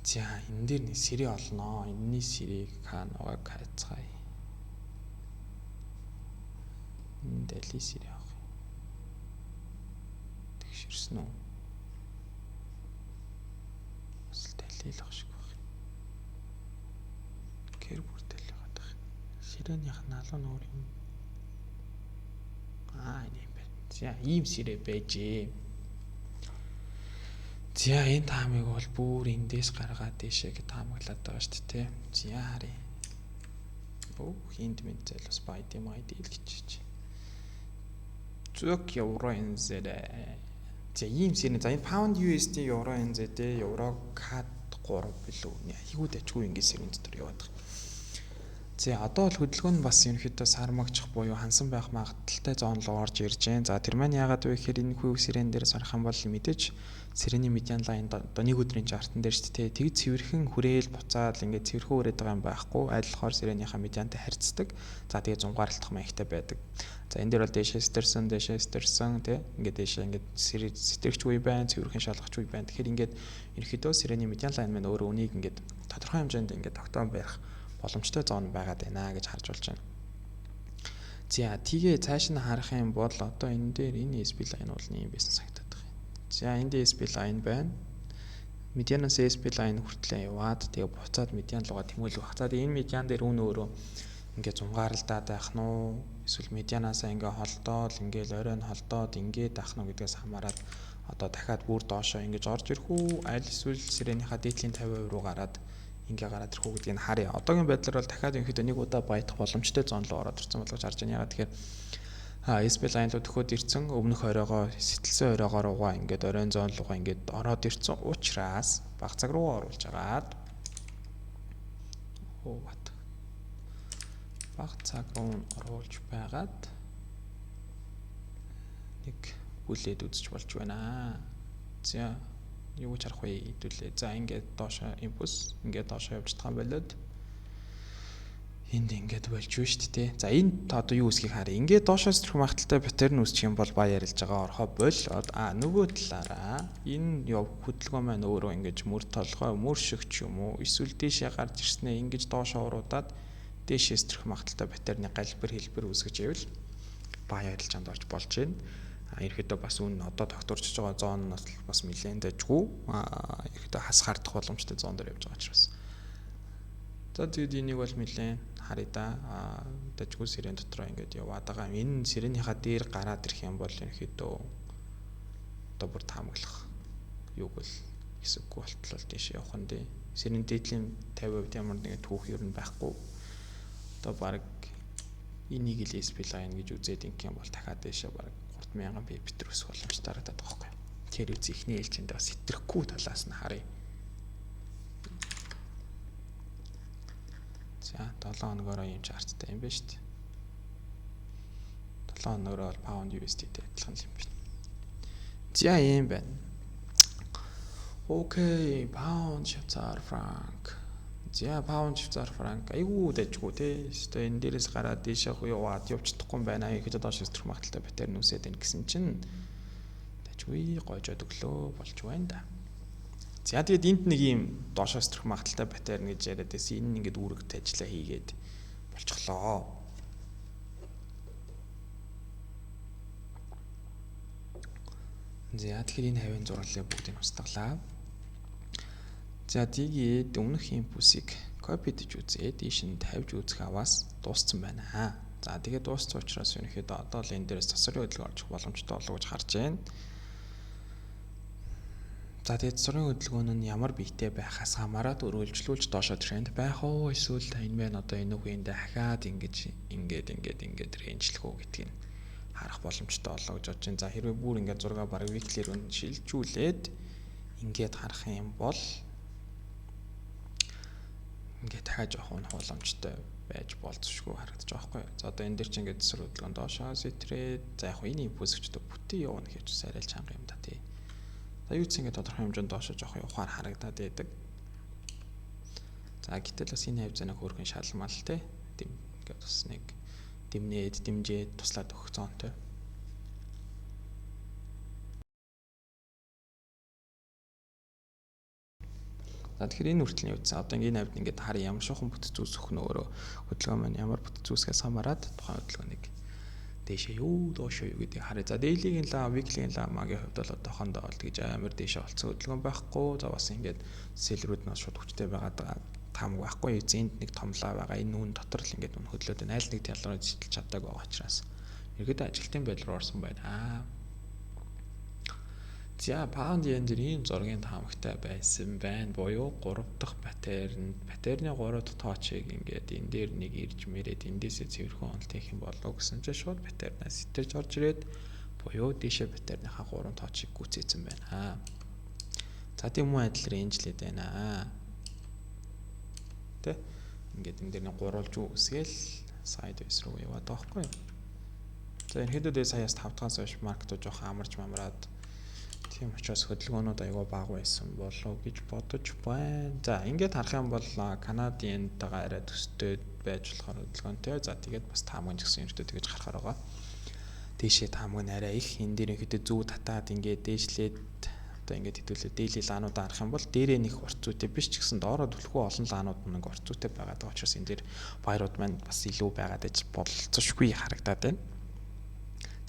За энэ дээр нэг сэрий олноо. Энэний сэрийг хаанаагаа хайцгаая. Энэ дали сэрий авах. Тэгшэрсэн үү? Лилах шиг баг. Гэр бүртэл яваад байгаа. Сирэнийх нь алуун өөр юм. Энэ юм байна. За ийм сирэ байжээ. За энэ таамыг бол бүр эндээс гаргаад дэшээ гэж таамаглаад байгаа шүү дээ. За харъя. Хинд мэд зэл бас байд юм айд ил гэж. Зүг евро NZ. За ийм сирэ. За энэ pound USD евро NZ евро CAD 3 билүү. Айгуу дажгүй ингэ сэрэн дотор яваад байгаа. За одоо бол хөдөлгөөн нь бас ерөнхийдөө сармагчих буюу хансан байх магадaltaй зоон руу орж ирж байна. За тэр маань яагаад вэ гэхээр энэ хүү сирэн дээр сарах юм бол мэдээж сирэний медиан лайн одоо нэг өдрийн чартан дээр шүү дээ. Тэг цэвэрхэн хүрээл буцаад ингээд цэвэрхэн хүрээд байгаа юм байхгүй. Айлхоор сирэнийхаа медиантай харьцдаг. За тэгээ зунгаарлах маягтай байдаг. За энэ дээр бол дээшээ стэрсэн тий ингээд дээшээ ингээд сэтэрэгч үе байна, цэвэрхэн шалгахч үе байна. Тэгэхээр ингээд ерөнхийдөө сирэний медиан лайн маань өөрөө үнийг ингээд тодорхой хэмжээнд ингээд тогтоон барих боломжтой зон байгаад байна гэж харж болж байна. За тэгээ цааш нь харах юм бол одоо энэ дээр энэ SP line бол нэм байсан санагдаад байна. За энд SP line байна. Медианаас SP line хүртлээ яваад тэгээ буцаад медиан руугаа тэмүүлэх бах. За тэгээ энэ медиан дээр үн өөрөө ингээд зунгаарлаад байх нь уу? Эсвэл медианаасаа ингээ холдоод ингээл оройн холдоод ингээд ах нь гэдгээс хамаарат одоо дахиад бүр доошоо ингэж орж ирэх үү? Аль эсвэл сирэнийхаа дээдлийн 50% руу гараад ингээ гараад ирэх үү гэдгийг нь харъя. Одоогийн байдлаар бол дахиад ерөнхийдөө нэг удаа баядах боломжтой зон руу ороод ирсэн болгож харж байна. Ягаад тэгэхээр SP line руу төхөд ирсэн өмнөх оройгоо сэтэлсэн оройгоо руугаа ингээд оройн зон руугаа ингээд ороод ирсэн учраас баг цаг руу оруулж агаад баг цаг руу оруулж байгаад нэг бүлээд үзэж болж байна. За юу ч харах вэ хэдүүлээ. За ингээд доошоо импульс ингээд доошоо явж байгаа юм болоод энд ингээд болж шүү дээ. За энэ одоо юу үсгийг харъя. Ингээд доошоо сэрэх магадaltaй паттерн үүсчих юм бол бая ярилж байгаа орхоо болоод нөгөө талаараа энэ хөдөлгөөн маань өөрөө ингээд мөр толгой мөр шигч юм уу эсвэл дээшээ гарч ирснээр ингээд доошоо уруудаад дээшээ сэрэх магадaltaй паттерны галбир хэлбэр үүсгэж ивэл бая ярилж анд орж болж байна. Ерөөдөө бас үн одоо тогтворч байгаа зоон нь бас нэлээд дайггүй ерөөдөө хас хардах боломжтой зоон дээр явж байгаа учраас За тэгээд энийг бол нэлээд харъя да. Дажгүй сирен дотроо ингээд яваад байгаа. Энэ сиренийхаа дээр гараад ирэх юм бол ерөнхийдөө одоо бүр таамаглах юуг бол хэсэггүй болтлоо тийш явах нь дээ. Сирен дээдлийн 50% ямар нэгэн түүх ер нь байхгүй. Одоо баг энийг л SP line гэж үзээд инх юм бол дахиад дэшээ баг 3000 пипт өсөх боломжтой харагдаад байгаа байхгүй. Тэр үз ихний ээлжинд бас хэтрэхгүй талаас нь харъя. За 7 хоногоороо юм чарттай юм байна шүү дээ. 7 хоногоороо бол pound USD-тэй адилхан юм байна. За юм байна. Окей, pound швейцар франк. За pound швейцар франк айгүй дайггүй те. Өөртөө энэ дээрээс гараад дээшээ яваад явж чадахгүй юм байна. Ихэд доош өсөх магадaltaй батер нүсээд байна гэсэн чинь дайггүй гойжоод өглөө болж байна да. За тэгээд энд нэг юм доошоос төрөх магадaltaй батер гэж яриад байсан. Энэ ингээд үүрэгт ажиллаа хийгээд болчихлоо. За тэгэхээр энэ хавийн зураглалыг бүгдийг устгалаа. За тэгээд өмнөх импульсийг копидж үзээд ийш нь тавьж үзэх аваас дууссан байна. За тэгээд дууссан учраас ерөнхийдөө одоо л энэ дээрээс засварын хөдөлгөөн орчих боломжтой болов гэж харж байна. За тэгээд засварын хөдөлгөөн нь ямар биетэй байхаас хамаарат өргөлжлүүлж доошоо тренд байх уу эсвэл энэ байна одоо энэ үеиндээ дахиад ингээд рейнжлэх үү гэдгийг харах боломжтой болоо гэж бодож байна. За хэрвээ бүр ингээд зургаа бараг weekly-ээр шилжүүлээд ингээд харах юм бол ингээд дахиад жоох унах боломжтой байж болцсошгүй харагдаж байгаа байхгүй. За одоо энэ дэр чинь ингээд засвар хөдөлгөөн доошоо сэтрээд за яг энэ импульсчтэй бүтэн явна гэж сайрал чанга юм да тий. За юу ч ингэ тодорхой хэмжээнд доошоо жоох явахаар харагдаад байдаг. За гэтэл бас энэ хавь зэнэ хөөрхөн шалмал те. Ингээд бас нэг дэмнээд дэмжээд туслаад өгөх зоонтой. За тэгэхээр энэ хүртэл нь явцсан. Одоо энэ хавьд ингээд харъя ямар шухан бүтц үүсэх нөөрөө хөдөлгөөн маань ямар бүтц үүсгээс хамаарат тухайн хөдөлгөөнийг дэшээ юу доошоо юу гэдгийг харъя. За daily-ийн ла, weekly-ийн ламагийн хувьд бол одоохондоо бол тэгж амар дэшээ олцсон хөдөлгөөн байхгүй. За бас ингээд сэлрүүд нь шууд хүчтэй байгаад таамаг байхгүй. Энд нэг томлоо байгаа. Энэ нүүн дотор л ингээд хөдлөөд байна. Айл нэг талраа зэтэлж чаддаг байгаа учраас ерөөдөө ажилтны байдал руу орсон байна. За pound yen дээр ийм зургийн таамагтай байсан байна. Буюу 3 дахь паттерн, паттерны 3 дахь тоочийг ингээд энэ дээр нэг ирж мэрээд эндээсээ цэвэрхэн онолт хийх юм болов гэсэн чинь шууд паттернаас сэтэрж орж ирээд буюу дээшээ паттерныхаа 3 тоочийг гүйцээсэн байна. За тийм үү адил рейнжлээд байна. Тэ ингээд энэ дээр нэг гурвалж үсгээл sideways руу яваад байгаа байхгүй юу? За энэ хэдүүдээ саяас 5 дахаас хойш маркетууд жоох амарч мамраад тийм учраас хөдөлгөөнүүд аягүй бага байсан болов гэж бодож байна. За ингээд харах юм бол Канадиентайгаа арай төстэй байж болохоор хөдөлгөөнтэй. За тэгээд бас таамаг нь гэсэн юмтай тэгэж харахаар байгаа. Дээшээ таамаг нь арай их энэ дээр ихэд зүү татаад ингээд дээшлээд одоо ингээд хэдүүлээ daily лаануудаа харах юм бол дээрээ нэг урт зүйтэй биш ч гэсэн доороо түлхүү олон лаанууд нэг урт зүйтэй байгаад байгаа учраас энэ дээр баярууд маань бас илүү байгаад иж болцсошгүй харагдаад байна.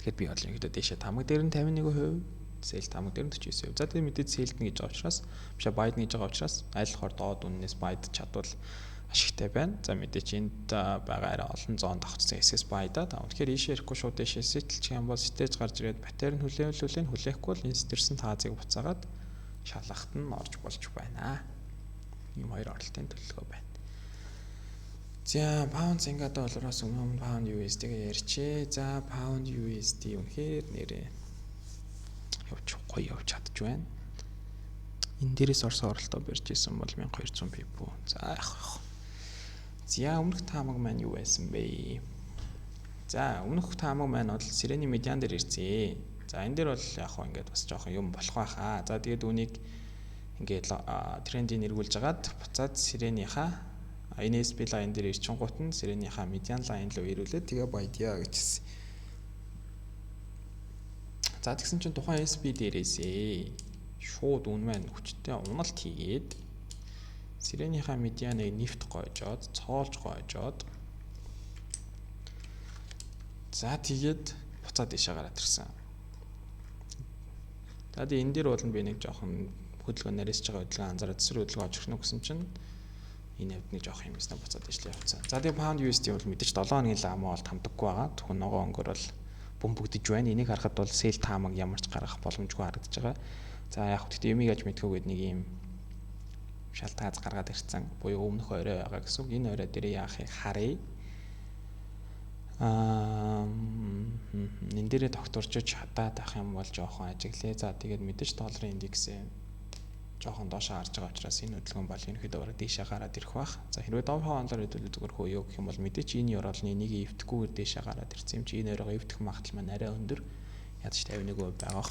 Тэгэхээр би бол ихэд дээшээ таамаг дээр нь 51%, сэл таамаг дээр нь 49%. За тэгээд мэдээд сэлдэн гэж байгаа учраас биш байд гэж байгаа учраас айлхаар доод үннээс байд чадвал ашигтай байна. За мэдээч энд байгаа арай олон зоонд авчихсан SS байда. Тэгэхээр ийшээ ирэхгүй шууд дэшээ сэтэлчих юм бол сэтэж гарч ирээд батерь нь хүлээхгүй бол энэ сэтэрсэн таазыг буцаагаад шалгахт нь орж болж байна. Ийм хоёр оролтын төлөвлөгөө байна. За pound Сингапур доллароос өмнө pound USD-г ярьчээ. За pound USD үнэхээр нэрээ гоё явж чадж байна. Энэ дээрээс орсон оролтоо барьж исэн бол 1200 пип үү. За яах. За өмнөх таамаг маань юу байсан бэ? За өмнөх таамаг маань бол сирений медиан дээр ирсэн. За энэ дээр бол яг хоо ингээд бас жоохон юм болох байхаа. За тэгээд үнийг ингээд трендийг эргүүлж агаад буцаад сиренийхаа NSP line дээр ирчингуут нь сиренийхаа медиан line руу ирүүлээд тэгээ баядъя гэжсэн. За тэгсэн чинь тухайн SP дээрээсээ шууд үн маань хүчтэй уналт хийгээд сиренийхаа медианыг нефт гойжоод, цоолж гойжоод за тэгээд буцаад ишээ гараад ирсэн. За тэгээд энэ дээр бол би нэг жоохон хөдөлгөөн нарийсж байгаа хөдөлгөөн анзаараад засвар хөдөлгөөн очихно гэсэн чинь энэ хэвд нэг жоох юм гэсэн буцаад ижлээ явцсан. За тэгээ pound USD бол мэдээж 7 хоногийн лама бол хамдаггүй байгаа. Зөвхөн ногоо өнгөөр бол бөмбөгдөж байна. Энийг харахад бол sell таамаг ямарч гаргах боломжгүй харагдаж байгаа. За яг хөтгт юмыг аж мэдхүүгээд нэг юм шалтгааз гаргаад ирсэн. Буюу өмнөх орой байгаа гэсэн. Энэ орой дээр яахыг харъя. Энэ дээрээ тогтворчиж хадаад авах юм бол жоохон ажиглээ. За тэгээд мэдээж долларын индексээ жоохон доошоо харж байгаа учраас энэ хөдөлгөөн бол ерөнхийдөө бараг дээшээ гараад ирэх бах. За хэрвээ доллар хонолоор хэдүүлээ зүгээр хөөё гэх юм бол мэдээж энэ евролны энийг эвдэхгүйгээр дээшээ гараад ирсэн юм чи энэ оройгоо эвдэх магадлал маань арай өндөр. Ядаж 51% байгаах.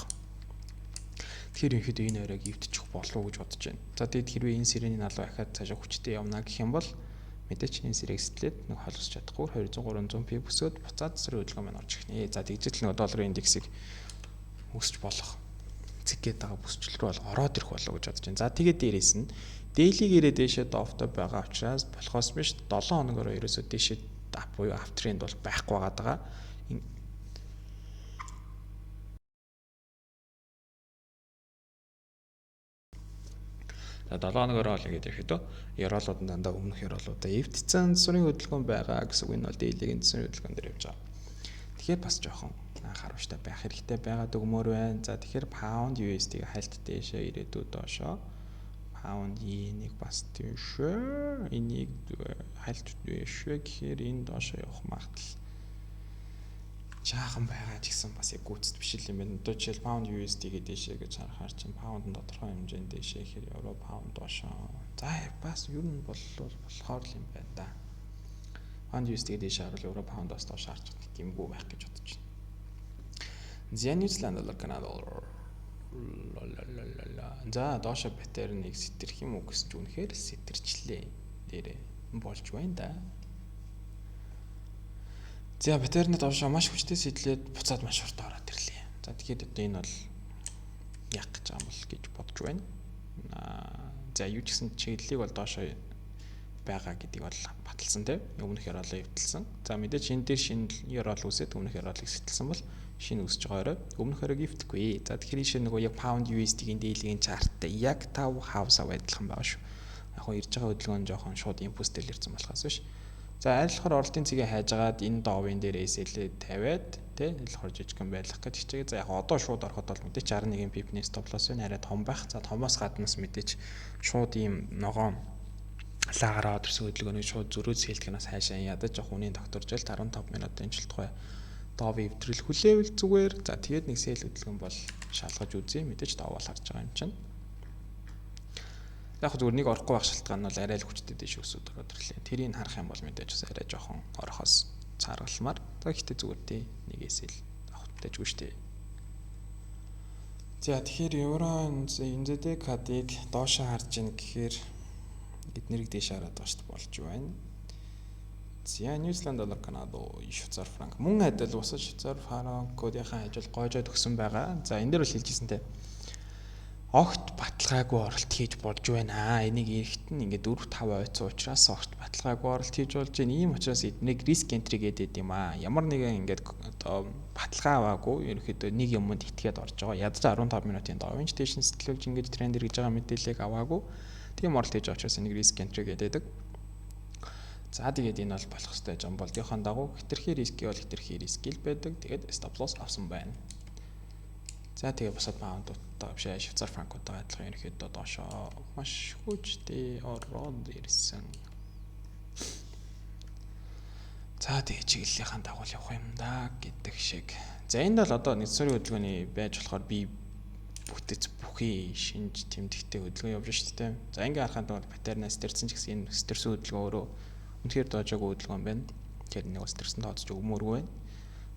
Тэгэхээр ерөнхийдөө энэ оройг эвдчих болов уу гэж бодож байна. За тэгэд хэрвээ энэ сирений налуу ахаад цаашаа хүчтэй явна гэх юм бол мэдээч энэ сэрэг сэтлээд нэг холосч чадахгүй 200-300 пи бүсөөд буцаад засрын хөдөлгөөн маань орж ирнэ. За тэгжэл нэг долларын индексийг өсч болох цэггээд байгаа бүсчлэр бол ороод ирэх болов гэж бодож байна. За тэгээд дээрээс нь дээлигээрээ дээшээ дофтой байгаа учраас болохоос биш 7 хоногоор ерөөсөө дээшээ буюу автрend бол байхгүй байгаа. За 7 хоногоор бол ингэж ирэхэд евролууд дандаа өмнөх евролуудаа эвдсэн засрын хөдөлгөөн байгаа гэсэн үг нь бол дээлигийн засрын хөдөлгөөн дээр явж байгаа. Тэгэхээр бас жоохон анхааруулжтай байх хэрэгтэй байгаад өгмөр байна. За тэгэхээр pound USD-г хальт дээшээ ирээдүйд доошоо pound yen-ийг бас дээшээ энийг хальт дээшээ гэхээр энэ доошоо явах магадлал жаахан байгаа ч гэсэн бас яг гүйцэд биш юм байна. Одоо жишээл pound USD-г дээшээ гэж харахаар чинь pound нь тодорхой хэмжээнд дээшээ гэхээр euro pound доошоо. За бас ер нь болохоор юм байна да. Pound USD-г дээшээ харуул euro pound-оос доош харж гэмгүй байх гэж бодож байна. За New Zealand доллар Канада доллар. За доошоо паттернийг сэтэрх юм уу гэж үнэхээр сэтэрчлээ. Дээрээ болж байна да. За паттерны доошоо маш хүчтэй сэтлээд буцаад маш урт ороод ирлээ. За тэгэхээр одоо энэ бол яг гэж байгаа юм бол гэж бодож байна. За юу ч гэсэн чиглэлийг бол доошоо байгаа гэдгийг бол баталсан тийм. Өмнөх яролоо эвдэлсэн. За мэдээж энэ дээр шинэ ярол үсээд өмнөх яролыг сэтэлсэн бол шинэ үсэж байгаа орой өмнөх оройг эвдэхгүй. За тэгэхээр ийшээ нөгөө яг pound USD-гийн дээлгийн чарттай яг 5 хавсаа адилхан байгаа шүү. Яг хоо ирж байгаа хөдөлгөөн жоохон шууд импульстэй л ирсэн болохоос биш. За аль болохоор оролтын цэгээ хайжгаад энэ доовын дээр SL-ээ тавиад тий аль жижигхэн байлгах гэж хичээгээ. За яг одоо шууд ороход бол мэдээч 11 пипний стоп-лосс байна арай том байх. За томоос гаднаас мэдээч шууд ийм ногоон лагаараа төрсөн хөдөлгөөнийг шууд зөрөөд сэлтгэнээс хайшаа ядаж явах үнийн тогтворжил 15 минутын жилтгой доов эвдрэл хүлээвэл зүгээр. За тэгээд нэг сэл хөдөлгөөн бол шалгаж үзье. Мэдээж доов бол харж байгаа юм чинь. Яг зүгээр нэг орохгүй байх шалтгаан нь бол арай л хүчтэй дэш өсөд ороод ирлээ. Тэрийг харах юм бол мэдээж бас арай жоохон орохоос цааргалмаар. За гэхдээ зүгээр тий нэгээс л авахтайжгүй штэ. За тэгэхээр евро NZD кадыг доошоо харж ийн гэхээр эднэрийг дээш хараад байгаа штэ болж байна. За New Zealand доллар Канада Швейцар франк мөн адил бусад Швейцар франкуудынхаа ажил гойжоод өгсөн байгаа. За энэ дээр бол хэлжсэнтэй. Огт баталгаагүй оролт хийж болж байна. Энийг эрэхт нь ингээд 4-5 ойцсон учраас огт баталгаагүй оролт хийж болж байна. Ийм учраас эднийг риск энтри гэдэг юм аа. Ямар нэгэн ингээд одоо баталгаа аваагүй ерөөхдөө нэг юмд итгээд орж байгаа. Ядаж 15 минутын давинч тэшн сэтгэлүүлж ингээд тренд ирж байгаа мэдээллийг аваагүй. Тийм оролт хийж байгаа учраас энийг риск энтри гэдэг. За тэгээд энэ бол болох ёстой жам болдгийнхаа дагуу хитрхи риский бол хитрхи рискил байдаг. Тэгээд стоп лосс авсан байна. За тэгээ бусад паундуудтай биш Швейцар франкуудтай адилхан ерөөхдөө доошоо маш хүчтэй ороод ирсэн. За тэгээ чиглэлийнхэн дагуу явах юм да гэдэг шиг. За энэ бол одоо нэгдүгээр хөдөлгөөний байж болохоор би бүтэц бүхий шинж тэмдэгтэй хөдөлгөөн явж шүү дээ. За ингээ харахад бол паттернаас стэрсэн ч гэсэн энэ стэрсэн хөдөлгөөн өөрөө үнэхээр доожоогүй хөдөлгөөн байна. Тэгэхээр нэг бас стэрсэн тооцож өгмөөргүй байна.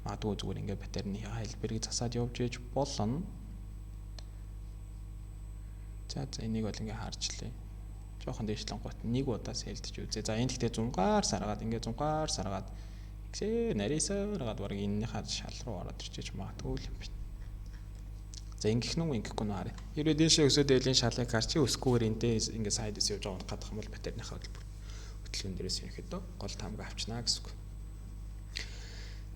Магадгүй зүгээр ингээ паттерны хэлбэрийг засаад явж ээж болно. За энийг бол ингээ харжлаа. Жохон дээшлэн гот нэг удаа сэлдэж үзье. За энэ гэхдээ зунгаар саргаад ингээ зунгаар саргаад ихсээ нарийсаргаад баг энэнийхээ шал руу ороод ирчихэж магадгүй юм байна. За ингэх нүг ингэхгүй нэ харъя. Хэрвээ дээшээ өсөд дэлийн шалыг харч өсгүйгээр энтэй ингээ сайдс явж байгаа гадах юм бол паттерныхаа хөдөлгөөн дээрээс ерөөхдөө гол тамга авчнаа гэсэн үг.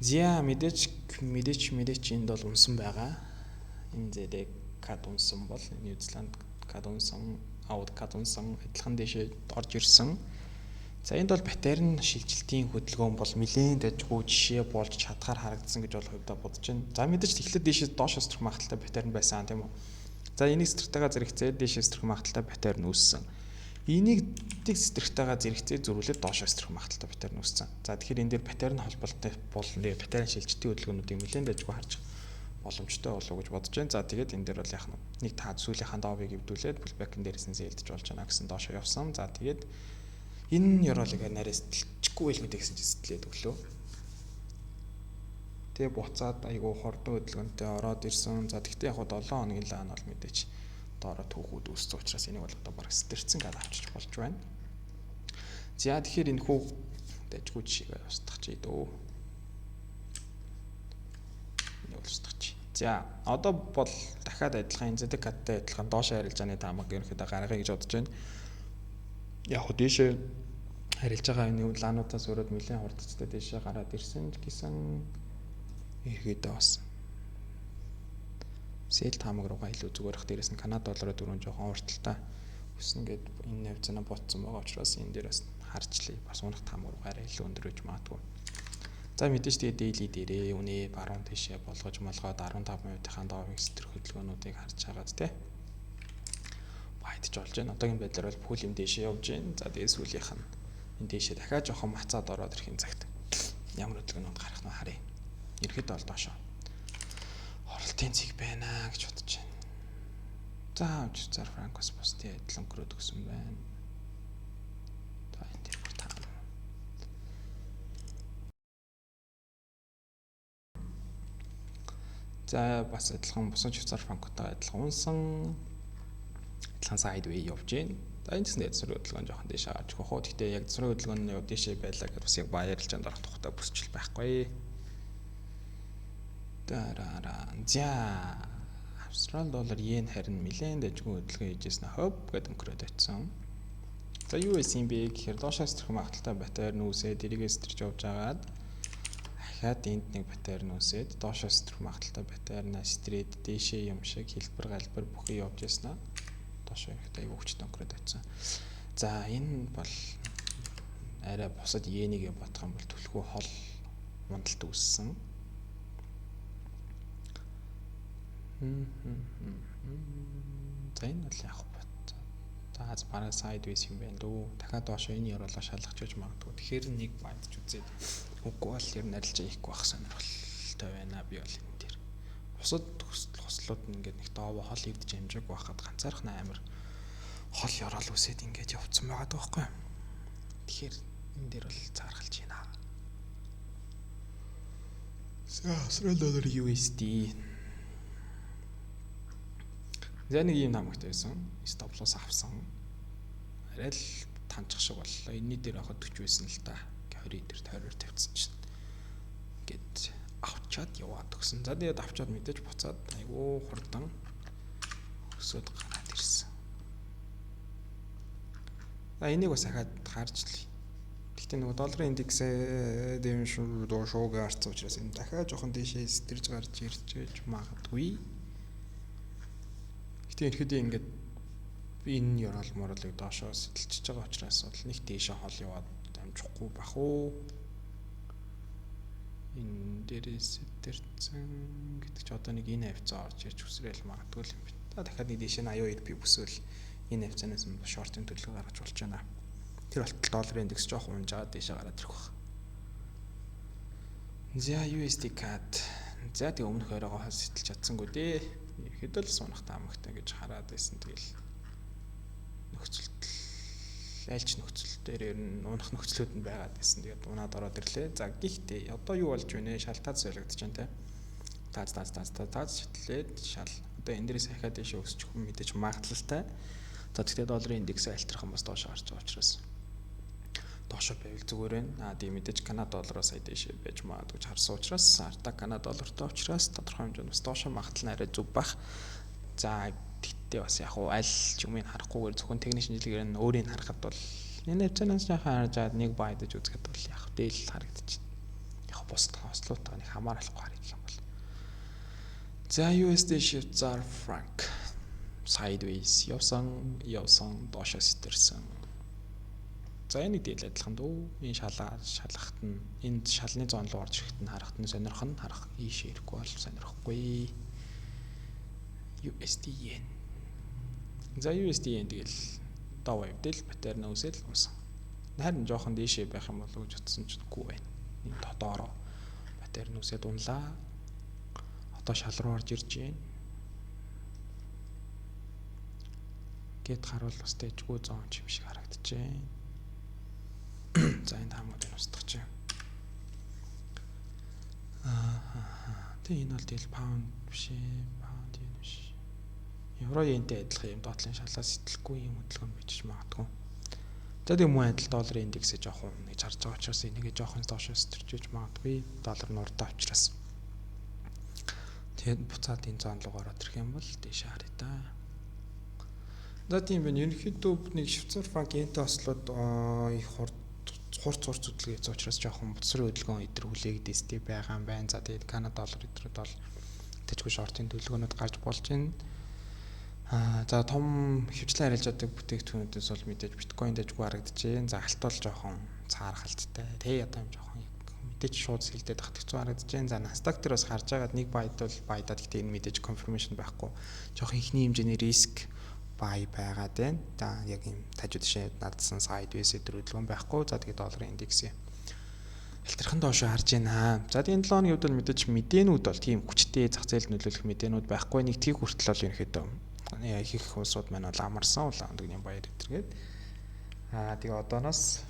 За мэдээч энд бол унсан байгаа. Энэ зэдэ кад унсан бол New Zealand кад унсан, аут кад унсан адилхан дэшээ орж ирсэн. За энд бол паттерн шилжилтийн хөдөлгөөн бол нэлээд дажгүй жишээ болж чадхаар харагдсан гэж бол хувьдаа бодож байна. За мэдээж тэгэхээр дээшээс доош өсрөх магадaltaй паттерн байсан тийм үү. За энийг сэтэрхтэйгээ зэрэгцээд дээшээс өсрөх магадaltaй паттерн үүссэн. Энийг сэтэрхтэйгээ зэрэгцээд зөрүүлээд доош өсрөх магадaltaй паттерн үүссэн. За тэгэхээр энэ дээр паттерн холболттой бол паттерн шилжилтийн хөдөлгөөнүүдийг нэлээд дажгүй харж боломжтой болов уу гэж бодож байна. За тэгээд энэ дээр бол яг нэг та сүүлийнхаа доовыг эвдүүлээд pullback-ын дээрээс нь сэлдэж болж байна гэсэн доошо явсан. За тэгээд энэ ёроолыг нарийн сэтэлчихгүй байл мэдээ гэсэн чинь сэтэлээд өглөө. Тэгээ буцаад айгуу хордон хөдөлгөөнтэй ороод ирсэн. За тэгтээ яг 7 хоногийн лаан бол мэдээч доороо түүхүүд үүссэн учраас энийг бол одоо бараг сэтэрсэн гэдэг авчиж болж байна. За тэгэхээр энэ хүү дайггүй жишээгээ устгах чи дөө. Энэ бол устгах чи. За одоо бол дахиад адилхан ZK-тай адилхан доош харилж байгаа таамаг ерөнхийдөө гаргая гэж бодож байна. Яг хөө дээшээ харилж байгаа энэ лаануудаас өрөөд нэлээд хурдцтай дээшээ гараад ирсэн гэсэн ерөөдөө бас сэл таамаг руугаа илүү зүгээр их дээрээс нь Канада доллараа дөрөв жоохон урталтай өснө гэд энэ навцнаа ботсон байгаа учраас энэ дээр бас харжлаа бас унах таамаг руугаа илүү өндөр гэж магадгүй. За мэдээж тэгээ daily дээрээ үнэ баруун тийшээ болгож молгоод 15%-ийн доовыг сэтэрх хөдөлгөөнүүдийг харж хагаад те байдж болж байна. Одоогийн байдлаар бол бүх юм дээшээ явж байна. За тэгээ сүүлийнх нь энэ дээшээ дахиад жоохон мацаад ороод ирэхин цагт ямар хөдөлгөөнүүд гарах нь харъя. Ерхэд бол доошоо оролтын цэг байна гэж бодож байна. За Швейцар франкос бусдын адил өнгөрөөд өгсөн байна. За энэ дээр бүр таа. За бас адилхан бусан Швейцар франкотойгоо адилхан унсан адилхан сайдвей явж байна. За энэ теснээ эзрэг хөдөлгөөн жоохон дээшээ гарч өгөх уу. Гэхдээ яг эзрэг хөдөлгөөн нь дээшээ байлаа гэдээ бас яг баярлж анд орох тухтай бүсчил байхгүй. За Австрали доллар йен харин нэлээд дажгүй хөдөлгөөн хийжсэн хөв гэдэг өнгөрөөд очсон. За юу байсан бэ гэхээр доошоос төрөх магадaltaй паттерн үүсээд эргээс төрж явж байгаад дахиад энд нэг паттерн үүсээд доошоос төрөх магадaltaй паттернаа стрейт дээшээ юм шиг хэлбэр галбар бүхий явж яснаа. Доошоо ирэхдээ аюу хүчтэй өнгөрөөд очсон. За энэ бол арай бусад йенийг бодох юм бол түлхүү хол мундалт үүссэн. За энэ бол яг бат. За бараа сайдвейс юм байна лөө. Дахиад доошоо энэ ёроолоо шалгах гэж магадгүй. Тэгэхээр нэг байдж үзээд үгүй бол ер нь арилжаа хийхгүй байх сонирхолтой байна би бол энэ дээр. Бусад хослууд нь ингээд нэг доовоо хол ивдэж амжааг байхад ганцаарх амар хол ёроол үсээд ингээд явцсан байгаа даахгүй. Тэгэхээр энэ дээр бол цаархалж байна. За Австрали доллар USD. За нэг юм намагтай байсан. Stop loss авсан. Арай л танчих шиг боллоо. Энэний дээр хахад 40 байсан л та. 20 дээр тойроор тавьчихсан чинь. Гэт авчаад яваад өгсөн. За тэгээд авчаад мэдээж буцаад айгүй хурдан өсөд гараад ирсэн. За энийг бас ахаад харж л. Гэхдээ нөгөө долларын индексээ дэвшүүр доошоо гарсан учраас энэ дахиад жоохон дээшээ сэтэрж гарч ирж магадгүй. Гэтэ ихэд ингээд энэ ёроол моролыг доошоо сэтэлчихэж байгаа учраас бол нэг дээшээ хол яваад дамжихгүй бах уу. Энэ дээрээс сэтэрсэн гэдэг чи одоо нэг энэ хавцаа орж ирж үсрээл магадгүй юм байна. Та дахиад нэг дээшээ 80% би бүсвэл энэ хавцаанаас нь шортын төлөв гаргаж болж байна. Тэр болтол долларын индекс жоохон унжаад дээшээ гараад ирэх баг. За USD CAD. За тэг өмнөх оройгоо сэтэлж чадсангүй дээ. Ихэд л сунах таамагтай гэж хараад байсан. Тэгэл нөхцөлт айлч нөхцөл дээр ер нь унах нөхцлүүд нь байгаад байсан. Тэгээд унаад ороод ирлээ. За гэхдээ одоо юу болж байна? Шалтгаан солигдож байна те. Таз шитлээд шал. Одоо энэ дээрээс ахаад дэше өсчих юм мэдээж магадлалтай. За тэгтээ долларын индексээ альтрах юм бас доош гарч байгаа учраас доошо байвал зүгээр байна. Тийм мэдээж Канада доллароос сая дэше байж магадгүй харсан учраас ардаа Канада доллартай учраас тодорхой хэмжээнд бас доошо магадлал нь арай зүг бах. За тэгтээ бас яг уу аль юмыг харахгүйгээр зөвхөн техник шинжилгээгээр нь өөрийг харахад бол энэ хавцаанаас жаахан харж нэг байдаж үзэхэд бол яг дээл харагдаж байна. Яг бусд хослоотойгоо нэг хамаарахгүй харагдах юм бол. За USD Швейцар франк sideways явсан доошо сэтэрсэн. За энэ дээл адилхан дөө. Энэ шалгахт нь энэ шалны зоон руу орж ирэхэд нь харахт нь сонирх нь харах ийш ирэхгүй бол сонирхгүй. USD yen. За USD yen тэгэл доо байвдэл паттерн үсэл унсан. Харин жоохон дээшээ байх юм болов гэж утсан ч үгүй байна. Энэ дотоороо паттерн үсээд унлаа. Одоо шал руу орж ирж байна. Гэт харуул бас дэжгүй зоон юм шиг харагдчихээн. За энэ хамгаалыг устгах чинь. Тэгээ энэ бол тэгэл паунд биш ээ. Паунд yen биш. Евро йентэй адилхан юм доотлын шалаас сэтгэхгүй юм хөдөлгөөн бичиж магадгүй. За тийм мөн адил долларын индексээ жоохон нэг харж байгаа учраас энийгээ жоохон доош өсөрчиж магадгүй. Доллар нь урдаа учраас. Тэгээд буцаад энэ зоон руу ороод ирэх юм бол дээш харъя та. За тийм байна. Ерөнхийдөө нэг Швейцар франк янтай ослоод их хурц хөдөлгөөн хийж учраас жоохон буцрын хөдөлгөөн өдр хүлээгдээстэй байгаа юм байна. За тэгээд Канада доллар өдрөд бол тэжгүй шортын төлөвлөгөөнүүд гарч болж байна. За том хөвчлэн арилжаадаг бүтээгдэхүүнүүдээс бол мэдээж биткойн дэжгүй харагдчихээн. За алт бол жоохон цаархалттай. Тэ одоо юм жоохон мэдээж шууд сэлдээд хатгцсан харагдчихээн. За Nasdaq дээр бас харж байгаад нэг байд бол байдаад гэхдээ энэ мэдээж confirmation байхгүй. Жоохон ихний хэмжээний риск бай байгаад байна. За яг юм тажид шээ надсан sideways өдрөдлгөн байхгүй. За тэгээд долларын индексээ алтерхан доош харж байна. За энэ 7 оны үед бол мэдээж мэдээнүүд бол тийм хүчтэй зах зээлд нөлөөлөх мэдээнүүд байхгүй. Нэг тийг хүртэл бол ерөнхийдөө их их улсууд маань бол амарсан улаан өдрийн баяр өдргээд. Тэгээ одооноос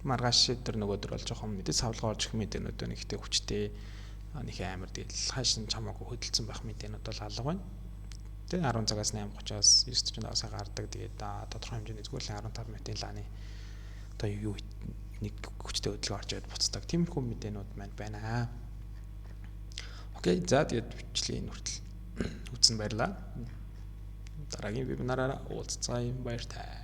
маргааш өдөр нөгөөдөр бол жоохон мэдээ савлгаа орж ирэх мэдээнүүд байна. Ихтэй хүчтэй нэг амар тэгэл хааш нь чамаагүй хөдөлсөн байх мэдээнүүд бол алга байна. Тэгээ 10 цагаас 8:30-аас 9:40-аас гардаг. Тэгээд тодорхой хэмжээний зүгээр л 15 минутын лааны одоо юу нэг хүчтэй хөдөлгөөн орж ирээд буцдаг. Тиймэрхүү мэдээнүүд маань байна. Окей, за тэгээд бичлэгийн хүртэл үзсэн баярлаа. Дараагийн вебинараараа уулзцаая, баяртай.